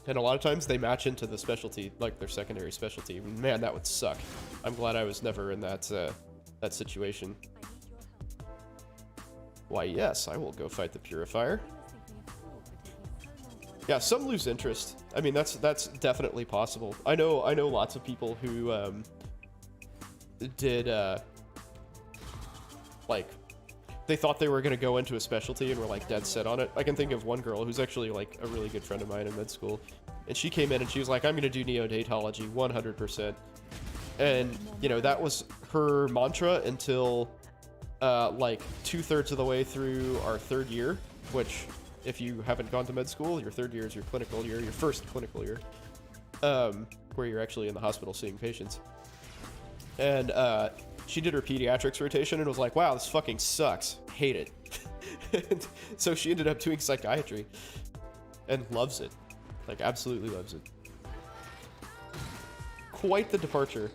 And a lot of times they match into the specialty, like their secondary specialty. Man, that would suck. I'm glad I was never in that that situation. Why, yes, I will go fight the Purifier. Yeah, some lose interest. I mean, that's definitely possible. I know lots of people who did like, they thought they were going to go into a specialty and were like dead set on it. I can think of one girl who's actually like a really good friend of mine in med school, and she came in and she was like, I'm going to do neonatology 100%. And, you know, that was her mantra until like 2/3 of the way through our third year, which if you haven't gone to med school, your third year is your clinical year, your first clinical year, where you're actually in the hospital seeing patients. And she did her pediatrics rotation and was like, wow, this fucking sucks. Hate it. And so she ended up doing psychiatry and loves it. Like, absolutely loves it. Quite the departure.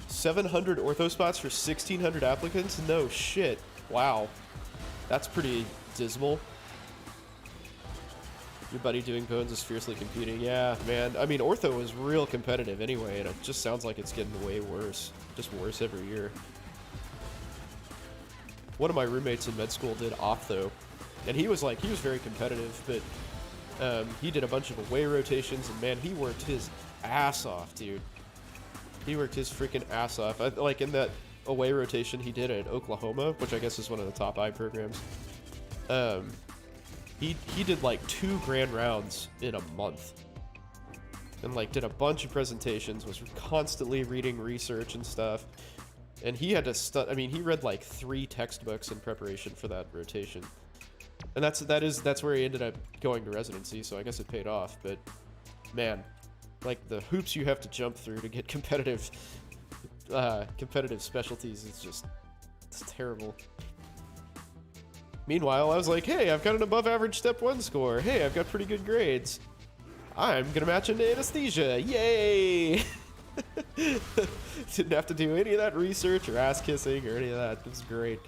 700 ortho spots for 1,600 applicants? No shit. Wow. That's pretty dismal. Your buddy doing bones is fiercely competing. Yeah, man. I mean, ortho is real competitive anyway, and it just sounds like it's getting way worse. Just worse every year. One of my roommates in med school did ophtho, and he was very competitive, but he did a bunch of away rotations, and man, he worked his ass off, dude. He worked his freaking ass off. Like in that away rotation he did at Oklahoma, which I guess is one of the top eye programs. He did like 2 grand rounds in a month. And like did a bunch of presentations, was constantly reading research and stuff. And he had to I mean, he read like 3 textbooks in preparation for that rotation. And that's where he ended up going to residency, so I guess it paid off. But man, like the hoops you have to jump through to get competitive specialties is just, it's terrible. Meanwhile, I was like, hey, I've got an above average step 1 score. Hey, I've got pretty good grades. I'm gonna match into anesthesia. Yay! Didn't have to do any of that research or ass kissing or any of that. It was great.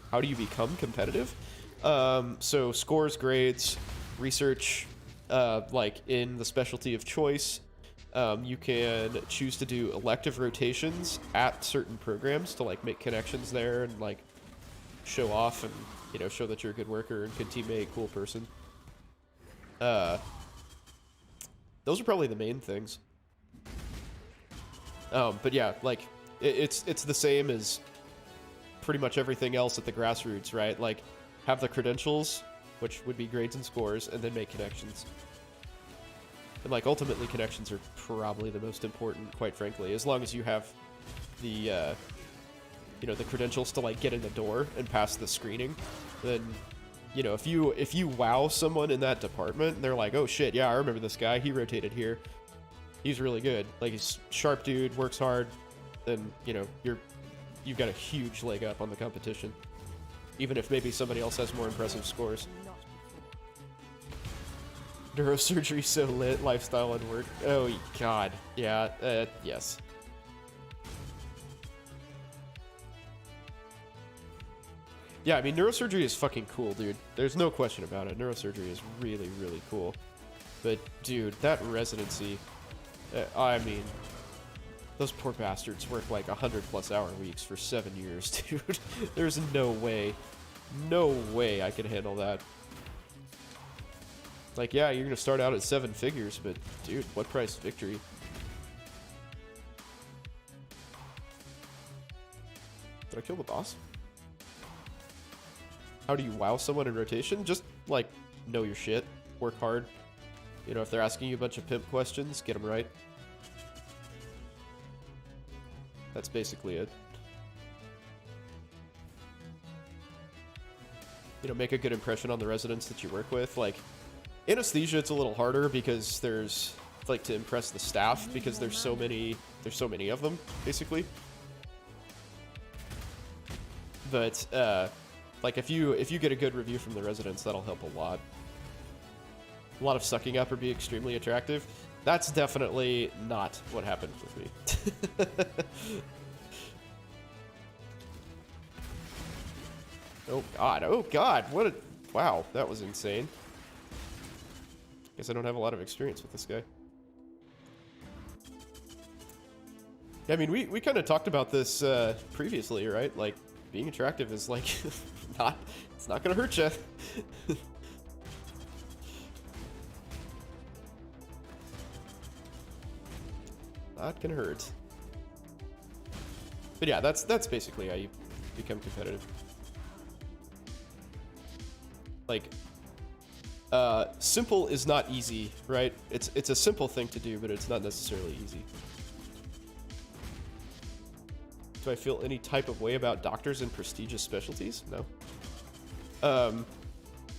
How do you become competitive? So scores, grades, research, like in the specialty of choice. You can choose to do elective rotations at certain programs to like make connections there and like show off and, you know, show that you're a good worker and good teammate, cool person. Those are probably the main things. But yeah, like it's the same as pretty much everything else at the grassroots, right? Like have the credentials, which would be grades and scores, and then make connections. And like ultimately connections are probably the most important, quite frankly, as long as you have the you know, the credentials to like get in the door and pass the screening. Then, you know, if you wow someone in that department and they're like, oh shit, yeah, I remember this guy, he rotated here, he's really good, like he's sharp dude, works hard, then, you know, you've got a huge leg up on the competition, even if maybe somebody else has more impressive scores. Neurosurgery so lit, lifestyle and work. Oh god, yeah, yes. Yeah, I mean, neurosurgery is fucking cool, dude. There's no question about it. Neurosurgery is really, really cool. But, dude, that residency, I mean, those poor bastards work like 100+ hour weeks for 7 years, dude. There's no way I could handle that. Like, yeah, you're gonna start out at 7 figures, but, dude, what price victory? Did I kill the boss? How do you wow someone in rotation? Just, like, know your shit. Work hard. You know, if they're asking you a bunch of pimp questions, get them right. That's basically it. You know, make a good impression on the residents that you work with. Like, anesthesia, it's a little harder because there's, like, to impress the staff because there's so many of them, basically. But, like, if you get a good review from the residents, that'll help a lot. A lot of sucking up or be extremely attractive. That's definitely not what happened with me. Oh god, what a... Wow, that was insane. Guess I don't have a lot of experience with this guy. I mean, we kind of talked about this previously, right? Like, being attractive is, like, it's not gonna hurt you. Not gonna hurt. But yeah, that's basically how you become competitive. Like, simple is not easy, right? It's a simple thing to do, but it's not necessarily easy. Do I feel any type of way about doctors in prestigious specialties? No.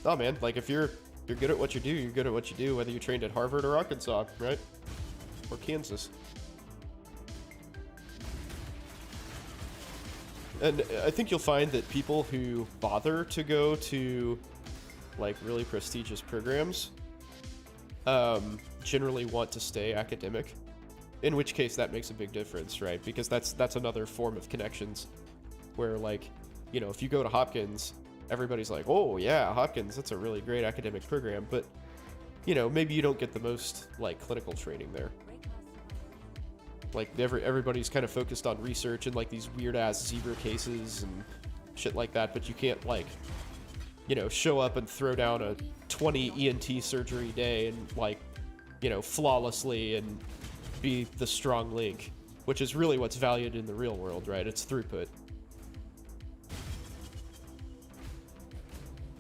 Oh man, like if you're good at what you do, you're good at what you do, whether you trained at Harvard or Arkansas, right? Or Kansas. And I think you'll find that people who bother to go to like really prestigious programs generally want to stay academic. In which case that makes a big difference, right? Because that's another form of connections where, like, you know, if you go to Hopkins, everybody's like, oh yeah, Hopkins, that's a really great academic program, but, you know, maybe you don't get the most, like, clinical training there. Like, everybody's kind of focused on research and, like, these weird-ass zebra cases and shit like that, but you can't, like, you know, show up and throw down a 20 ENT surgery day and, like, you know, flawlessly and be the strong link, which is really what's valued in the real world, right? It's throughput.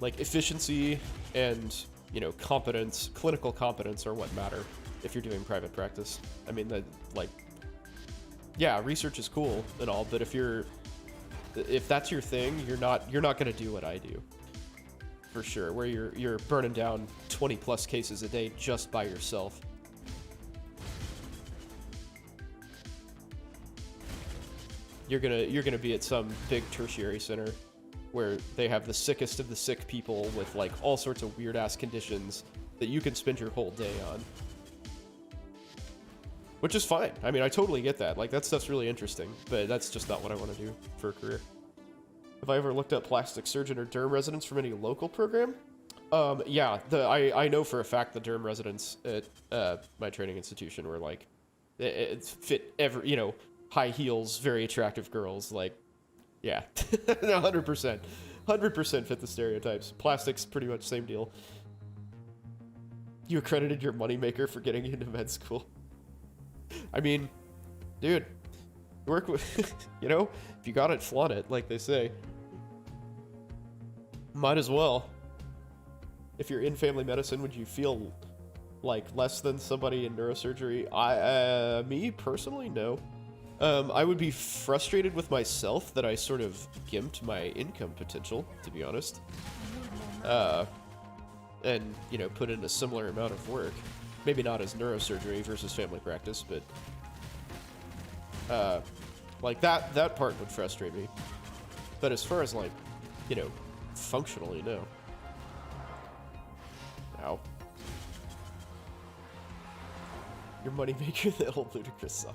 like efficiency and, you know, competence, clinical competence are what matter if you're doing private practice. I mean, that, like, yeah, research is cool and all, but if that's your thing, you're not going to do what I do. For sure, where you're burning down 20 plus cases a day just by yourself. You're gonna be at some big tertiary center where they have the sickest of the sick people with like all sorts of weird ass conditions that you can spend your whole day on. Which is fine. I mean, I totally get that. Like, that stuff's really interesting, but that's just not what I want to do for a career. Have I ever looked up plastic surgeon or derm residents from any local program? Yeah, I know for a fact the derm residents at my training institution were like, it fit every, you know, high heels, very attractive girls, like, yeah, 100%. 100% fit the stereotypes. Plastics, pretty much same deal. You accredited your moneymaker for getting into med school. I mean, dude, work with, you know, if you got it, flaunt it, like they say. Might as well. If you're in family medicine, would you feel like less than somebody in neurosurgery? Me personally, no. I would be frustrated with myself that I sort of gimped my income potential, to be honest. And, you know, put in a similar amount of work. Maybe not as neurosurgery versus family practice, but like that part would frustrate me. But as far as like, you know, functionally, no. Ow. Your moneymaker, the old ludicrous song.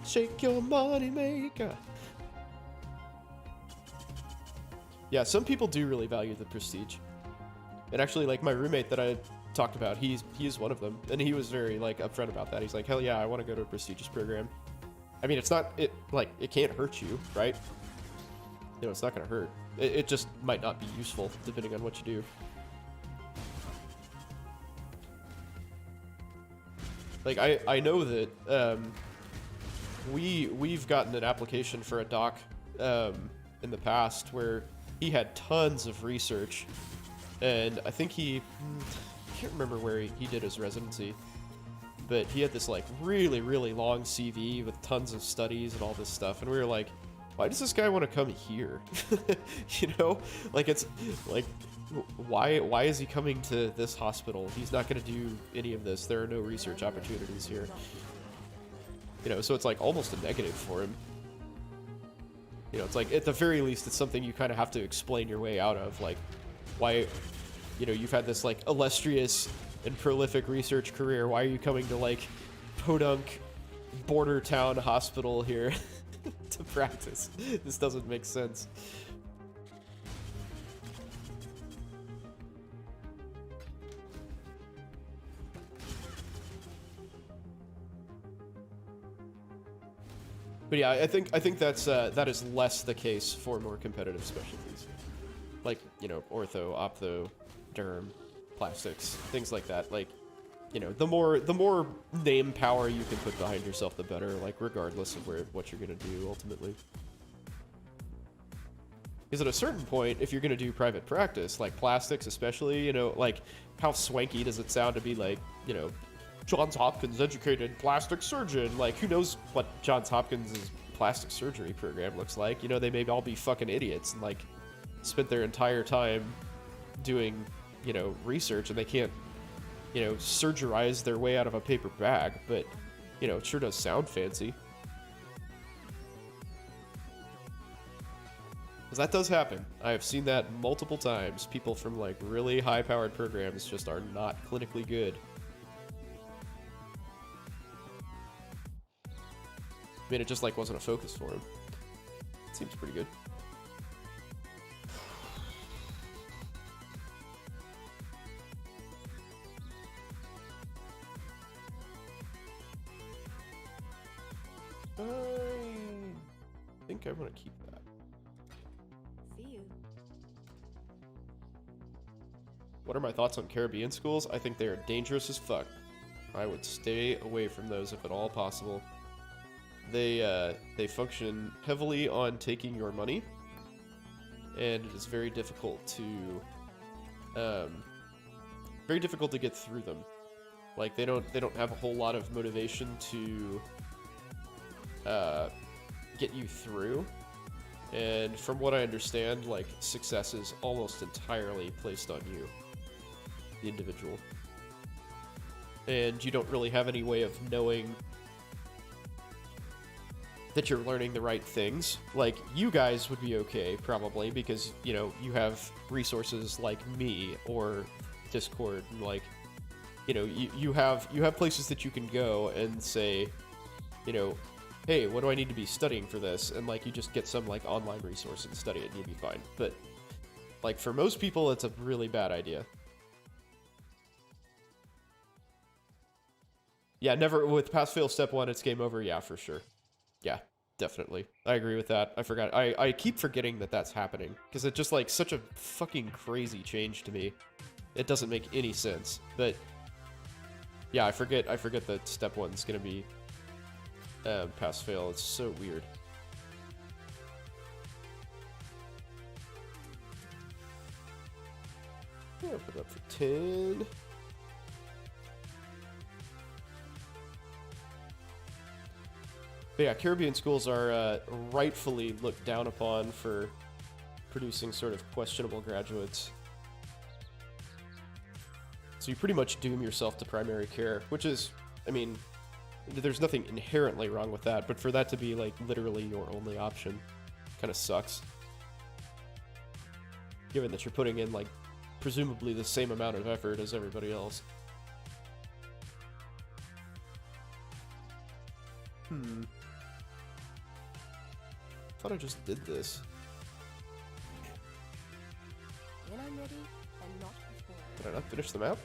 Shake your moneymaker. Yeah, some people do really value the prestige. And actually, like, my roommate that I talked about, he is one of them. And he was very, like, upfront about that. He's like, hell yeah, I want to go to a prestigious program. I mean, it can't hurt you, right? You know, it's not going to hurt. It just might not be useful, depending on what you do. Like, I know that we've gotten an application for a doc in the past where he had tons of research, and I think I can't remember where he did his residency, but he had this like really, really long CV with tons of studies and all this stuff, and we were like, why does this guy want to come here? You know, like, it's like, why is he coming to this hospital? He's not going to do any of this. There are no research opportunities here. You know, so it's like almost a negative for him. You know, it's like, at the very least, it's something you kind of have to explain your way out of. Like, why, you know, you've had this like illustrious and prolific research career. Why are you coming to like podunk border town hospital here to practice? This doesn't make sense. But yeah, I think that is less the case for more competitive specialties, like, you know, ortho, optho, derm, plastics, things like that. Like, you know, the more name power you can put behind yourself, the better. Like, regardless of what you're gonna do ultimately. Because at a certain point, if you're gonna do private practice, like plastics especially, you know, like, how swanky does it sound to be like, you know, Johns Hopkins educated plastic surgeon? Like, who knows what Johns Hopkins' plastic surgery program looks like? You know, they may all be fucking idiots and like spent their entire time doing, you know, research, and they can't, you know, surgerize their way out of a paper bag, but, you know, it sure does sound fancy. Because that does happen. I have seen that multiple times. People from like really high-powered programs just are not clinically good. I mean, it just like wasn't a focus for him. Seems pretty good. I think I want to keep that. See you. What are my thoughts on Caribbean schools? I think they are dangerous as fuck. I would stay away from those if at all possible. They function heavily on taking your money, and it is very difficult to very difficult to get through them. Like they don't have a whole lot of motivation to get you through. And from what I understand, like success is almost entirely placed on you, the individual. And you don't really have any way of knowing that you're learning the right things. Like, you guys would be okay, probably, because, you know, you have resources like me or Discord, and, like, you know, you have places that you can go and say, you know, hey, what do I need to be studying for this? And, like, you just get some, like, online resource and study it, and you'll be fine. But, like, for most people, it's a really bad idea. Yeah, never, with pass-fail step 1, it's game over, yeah, for sure. Yeah, definitely. I agree with that. I forgot. I keep forgetting that that's happening, because it's just, like, such a fucking crazy change to me. It doesn't make any sense. But, yeah, I forget that step 1's gonna be pass-fail. It's so weird. Yeah, put it up for 10. But yeah, Caribbean schools are rightfully looked down upon for producing sort of questionable graduates. So you pretty much doom yourself to primary care, which is, I mean, there's nothing inherently wrong with that, but for that to be, like, literally your only option kind of sucks. Given that you're putting in, like, presumably the same amount of effort as everybody else. I thought I just did this. When I'm ready, and not before. Did I not finish the map?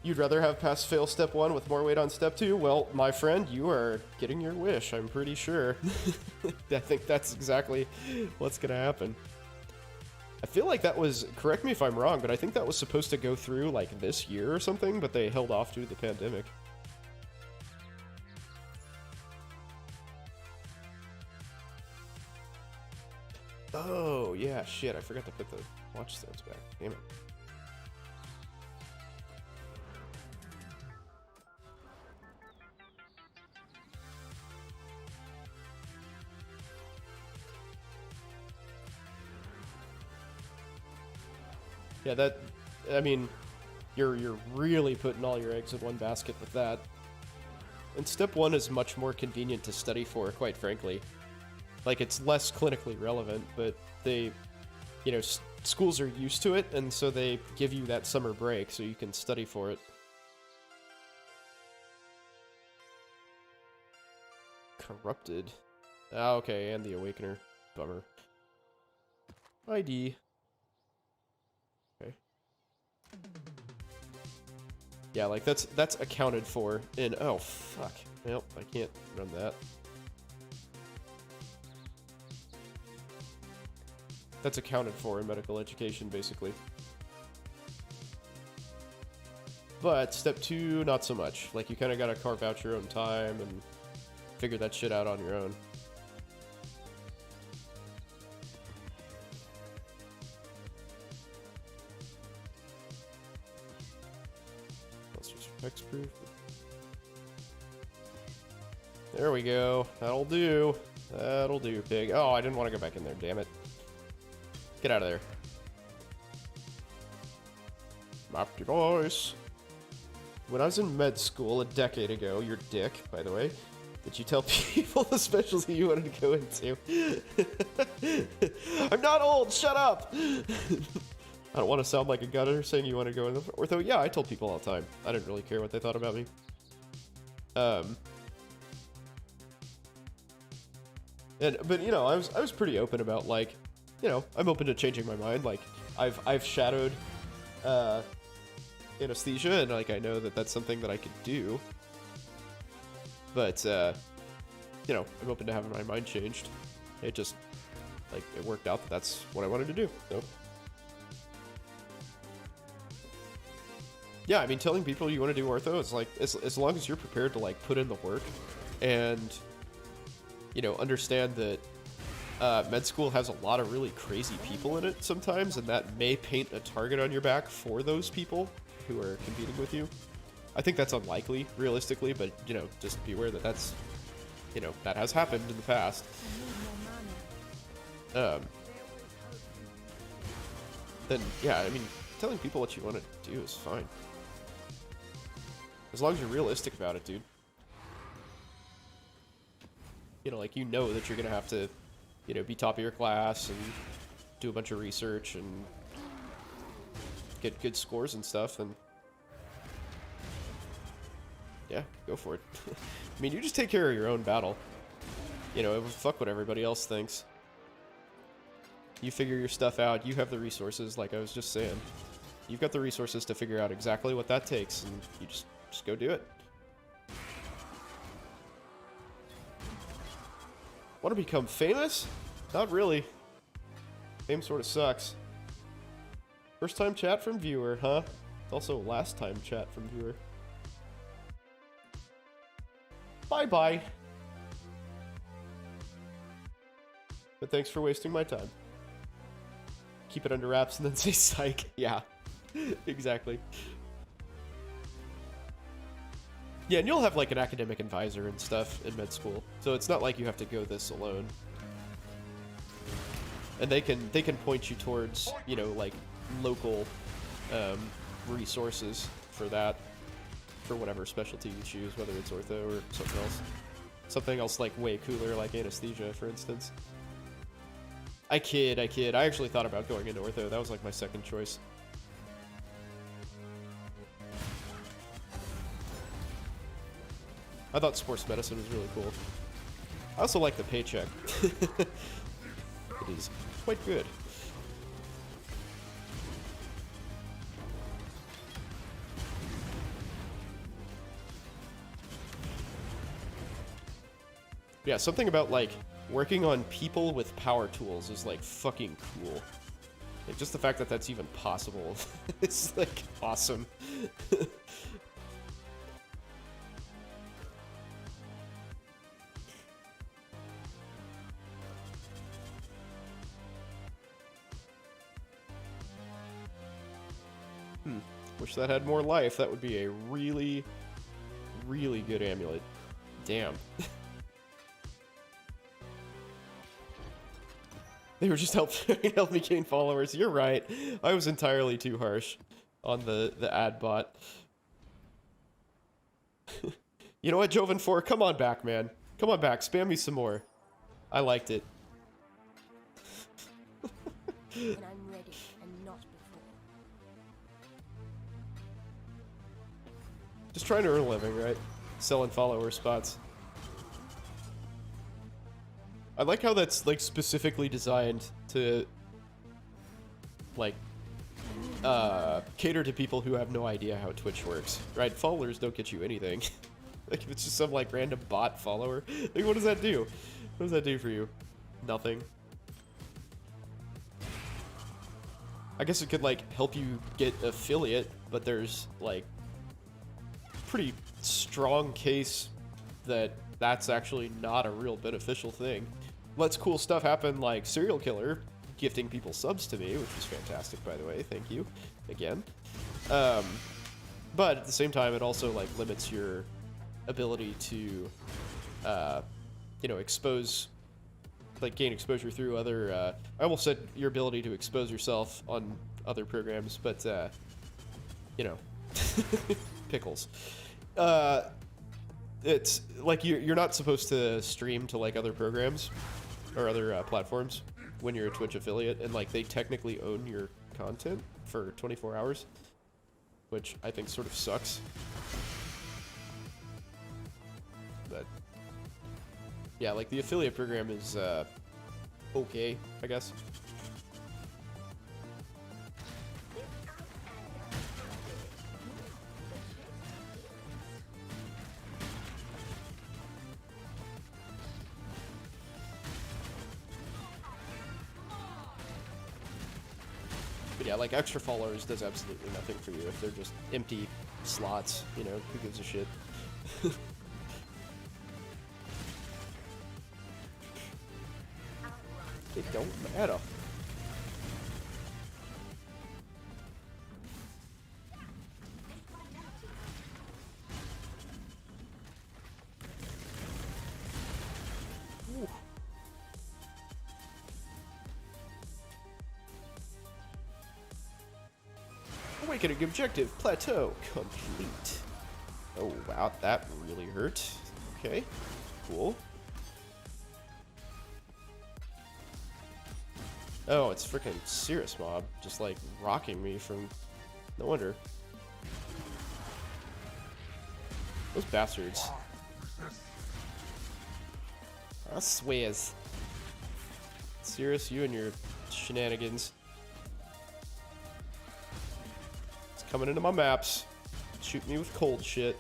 You'd rather have pass-fail step 1 with more weight on step 2? Well, my friend, you are getting your wish, I'm pretty sure. I think that's exactly what's gonna happen. I feel like that was, correct me if I'm wrong, but I think that was supposed to go through, like, this year or something, but they held off due to the pandemic. Oh, yeah, shit, I forgot to put the watchstones back. Damn it. Yeah, that, I mean, you're really putting all your eggs in one basket with that. And step 1 is much more convenient to study for, quite frankly. Like, it's less clinically relevant, but they, you know, schools are used to it, and so they give you that summer break so you can study for it. Corrupted. Ah, okay, and the Awakener. Bummer. ID. Okay. Yeah, like, that's accounted for in... Oh, fuck. Well, I can't run that. That's accounted for in medical education, basically. But step 2, not so much. Like, you kind of gotta carve out your own time and figure that shit out on your own. Let's just hexproof. There we go. That'll do. That'll do, pig. Oh, I didn't want to go back in there, damn it. Get out of there. Map device. When I was in med school a decade ago, your dick, by the way, did you tell people the specialty you wanted to go into? I'm not old, shut up! I don't want to sound like a gutter saying you want to go into ortho. Yeah, I told people all the time. I didn't really care what they thought about me. But you know, I was pretty open about, like, you know, I'm open to changing my mind. Like, I've shadowed anesthesia, and, like, I know that that's something that I could do. But, you know, I'm open to having my mind changed. It just, like, it worked out that that's what I wanted to do, so. Yeah, I mean, telling people you want to do ortho is, like, as long as you're prepared to, like, put in the work and, you know, understand that med school has a lot of really crazy people in it sometimes, and that may paint a target on your back for those people who are competing with you. I think that's unlikely, realistically, but, you know, just be aware that that's, you know, that has happened in the past. Then, yeah, I mean, telling people what you want to do is fine. As long as you're realistic about it, dude. You know, like, you know that you're gonna have to, you know, be top of your class and do a bunch of research and get good scores and stuff, and yeah, go for it. I mean, you just take care of your own battle. You know, fuck what everybody else thinks. You figure your stuff out. You have the resources, like I was just saying. You've got the resources to figure out exactly what that takes, and you just go do it. Want to become famous? Not really. Fame sort of sucks. First time chat from viewer, huh? Also last time chat from viewer. Bye-bye. But thanks for wasting my time. Keep it under wraps and then say psych. Yeah, exactly. Yeah, and you'll have like an academic advisor and stuff in med school, so it's not like you have to go this alone. And they can point you towards, you know, like local resources for that, for whatever specialty you choose, whether it's ortho or something else. Something else like way cooler, like anesthesia, for instance. I kid. I actually thought about going into ortho. That was like my second choice. I thought sports medicine was really cool. I also like the paycheck. It is quite good. Yeah, something about like working on people with power tools is like fucking cool. Like just the fact that that's even possible is like awesome. Wish that had more life. That would be a really, really good amulet. Damn. They were just help me gain followers. You're right. I was entirely too harsh on the ad bot. You know what, Joven 4? Come on back, man. Come on back. Spam me some more. I liked it. When I'm ready and not before. Just trying to earn a living, right? Selling follower spots. I like how that's like specifically designed to like cater to people who have no idea how Twitch works, right? Followers don't get you anything. Like if it's just some like random bot follower, like what does that do? What does that do for you? Nothing. I guess it could like help you get affiliate, but there's like pretty strong case that that's actually not a real beneficial thing. Lets cool stuff happen like Serial Killer gifting people subs to me, which was fantastic, by the way. Thank you again. But at the same time, it also like limits your ability to, you know, expose, like gain exposure through other. I almost said your ability to expose yourself on other programs, but you know, pickles. It's like you're not supposed to stream to like other programs or other platforms when you're a Twitch affiliate, and like they technically own your content for 24 hours, which I think sort of sucks. But yeah, like the affiliate program is okay, I guess. But yeah, like extra followers does absolutely nothing for you if they're just empty slots, you know, who gives a shit. don't matter. Ooh. Awakening objective plateau complete. Oh wow, that really hurt. Okay, cool. Oh, it's freaking Cirrus Mob, just like rocking me from. No wonder. Those bastards. I swears. Cirrus, you and your shenanigans. It's coming into my maps. Shoot me with cold shit.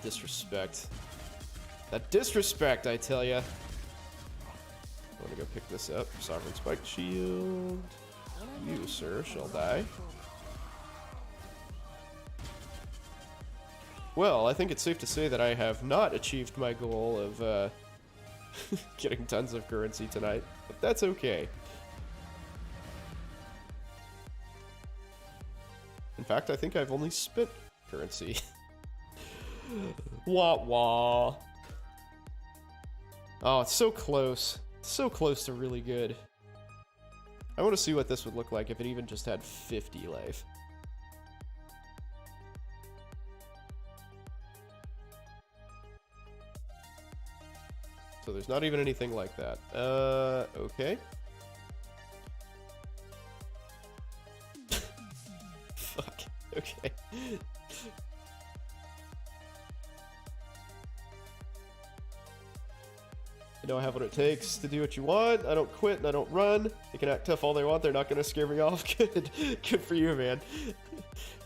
Disrespect. That disrespect, I tell ya. I'm gonna go pick this up. Sovereign Spike Shield. You, sir, shall die. Well, I think it's safe to say that I have not achieved my goal of getting tons of currency tonight, but that's okay. In fact, I think I've only spent currency. Wah wah. Oh, it's so close. So close to really good. I want to see what this would look like if it even just had 50 life. So there's not even anything like that. Okay. Fuck. Okay. I know I have what it takes to do what you want. I don't quit and I don't run. They can act tough all they want. They're not going to scare me off. Good. Good for you, man.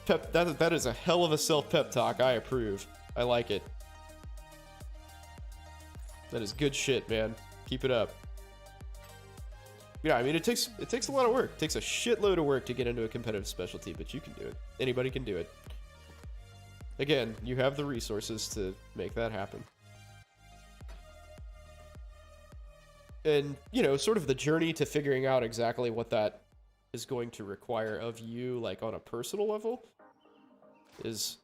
Pep, that is a hell of a self-pep talk. I approve. I like it. That is good shit, man. Keep it up. Yeah, I mean, it takes a lot of work. It takes a shitload of work to get into a competitive specialty, but you can do it. Anybody can do it. Again, you have the resources to make that happen. And, you know, sort of the journey to figuring out exactly what that is going to require of you, like, on a personal level, is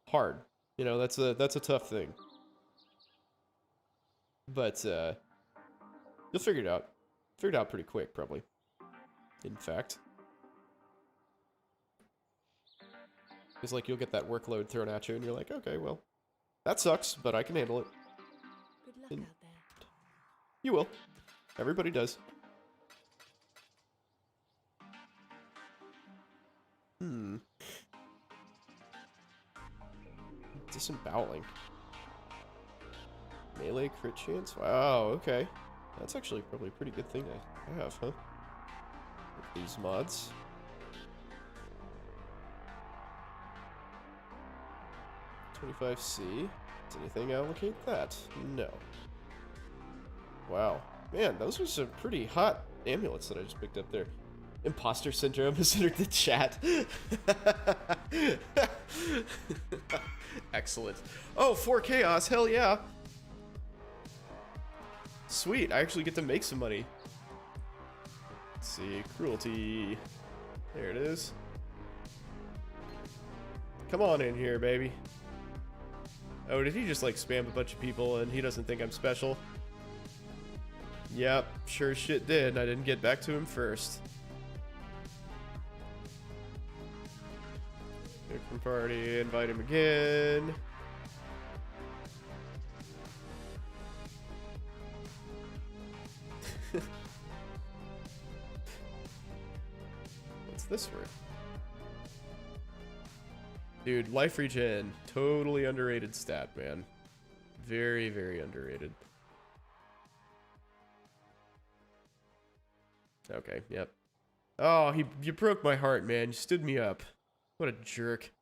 hard. You know, that's a tough thing. But, you'll figure it out. Figure it out pretty quick, probably. In fact. It's like you'll get that workload thrown at you, and you're like, okay, well, that sucks, but I can handle it. Good luck And out there. you will. Everybody does. Disemboweling. Melee crit chance? Wow, okay. That's actually probably a pretty good thing to have, huh? With these mods. $25C. Does anything allocate that? No. Wow. Man, those were some pretty hot amulets that I just picked up there. Imposter syndrome has entered the chat. Excellent. Oh, 4 chaos. Hell yeah. Sweet. I actually get to make some money. Let's see. Cruelty. There it is. Come on in here, baby. Oh, did he just like spam a bunch of people and he doesn't think I'm special? Yep, sure as shit did. I didn't get back to him first. From party, invite him again. What's this worth? Dude, life regen, totally underrated stat, man. Very, very underrated. Okay, yep. Oh, you broke my heart, man. You stood me up. What a jerk.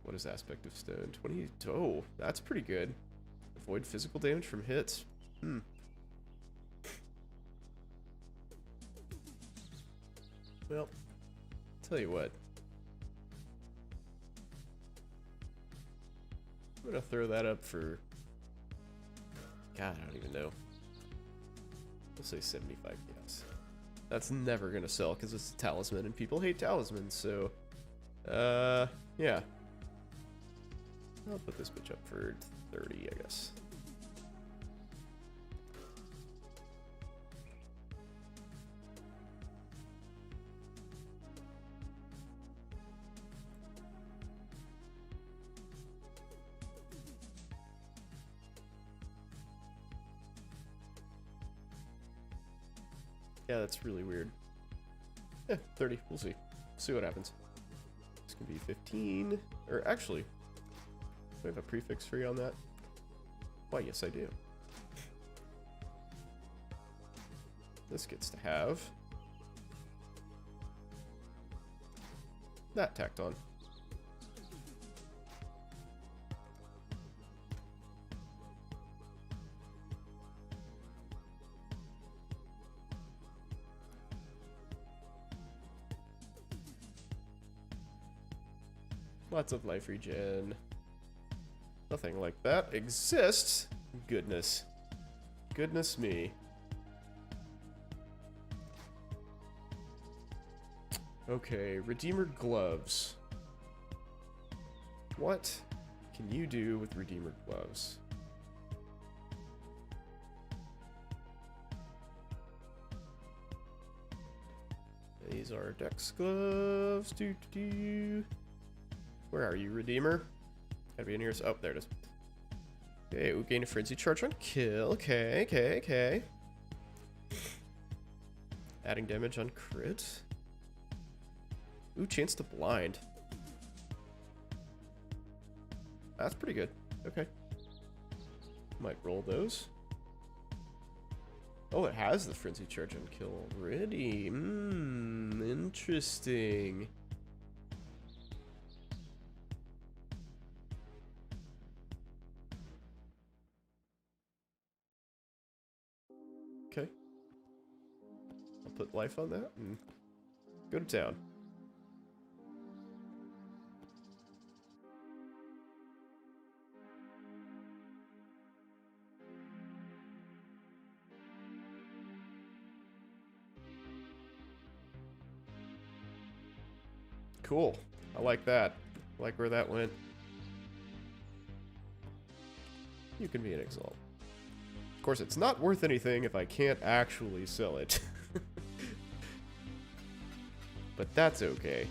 What is aspect of stone? 20. Oh, that's pretty good. Avoid physical damage from hits. Well, tell you what. I'm gonna throw that up for God, I don't even know. We'll say 75 yes. That's never gonna sell because it's a talisman and people hate talismans, so yeah. I'll put this bitch up for 30, I guess. Yeah, that's really weird. Yeah, 30. We'll see. See what happens. This can be 15. Or actually, do I have a prefix free on that? Why, yes, I do. This gets to have that tacked on. Lots of life regen. Nothing like that exists. Goodness. Goodness me. Okay, Redeemer gloves. What can you do with Redeemer gloves? These are Dex gloves. Where are you, Redeemer? Gotta be in here. Oh, there it is. Okay, we gain a frenzy charge on kill. Okay. Adding damage on crit. Ooh, chance to blind. That's pretty good. Okay. Might roll those. Oh, it has the frenzy charge on kill already. Interesting. Okay. I'll put life on that and go to town. Cool. I like that. I like where that went. You can be an exalt. Of course, it's not worth anything if I can't actually sell it. But that's okay.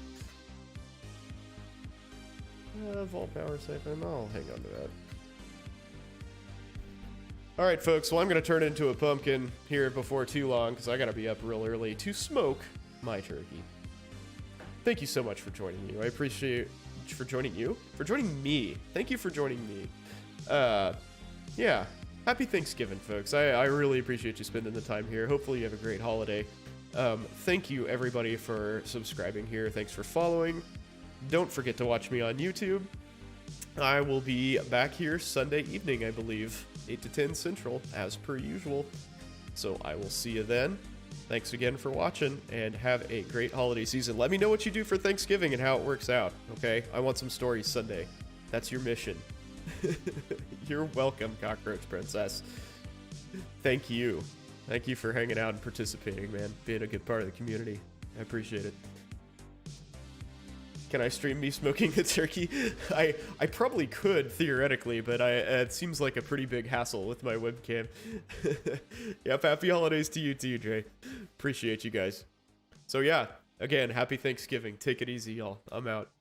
Vault power siphon. I'll hang on to that. Alright, folks. Well, I'm going to turn into a pumpkin here before too long because I got to be up real early to smoke my turkey. Thank you so much for joining you. I appreciate for joining you. For joining me. Thank you for joining me. Yeah. Happy Thanksgiving, folks. I really appreciate you spending the time here. Hopefully you have a great holiday. Thank you, everybody, for subscribing here. Thanks for following. Don't forget to watch me on YouTube. I will be back here Sunday evening, I believe. 8 to 10 Central, as per usual. So I will see you then. Thanks again for watching, and have a great holiday season. Let me know what you do for Thanksgiving and how it works out, okay? I want some stories Sunday. That's your mission. You're welcome, Cockroach Princess. Thank you. Thank you for hanging out and participating, man. Being a good part of the community. I appreciate it. Can I stream me smoking a turkey? I probably could, theoretically, but it seems like a pretty big hassle with my webcam. Yep, happy holidays to you too, Jay. Appreciate you guys. So yeah, again, happy Thanksgiving. Take it easy, y'all. I'm out.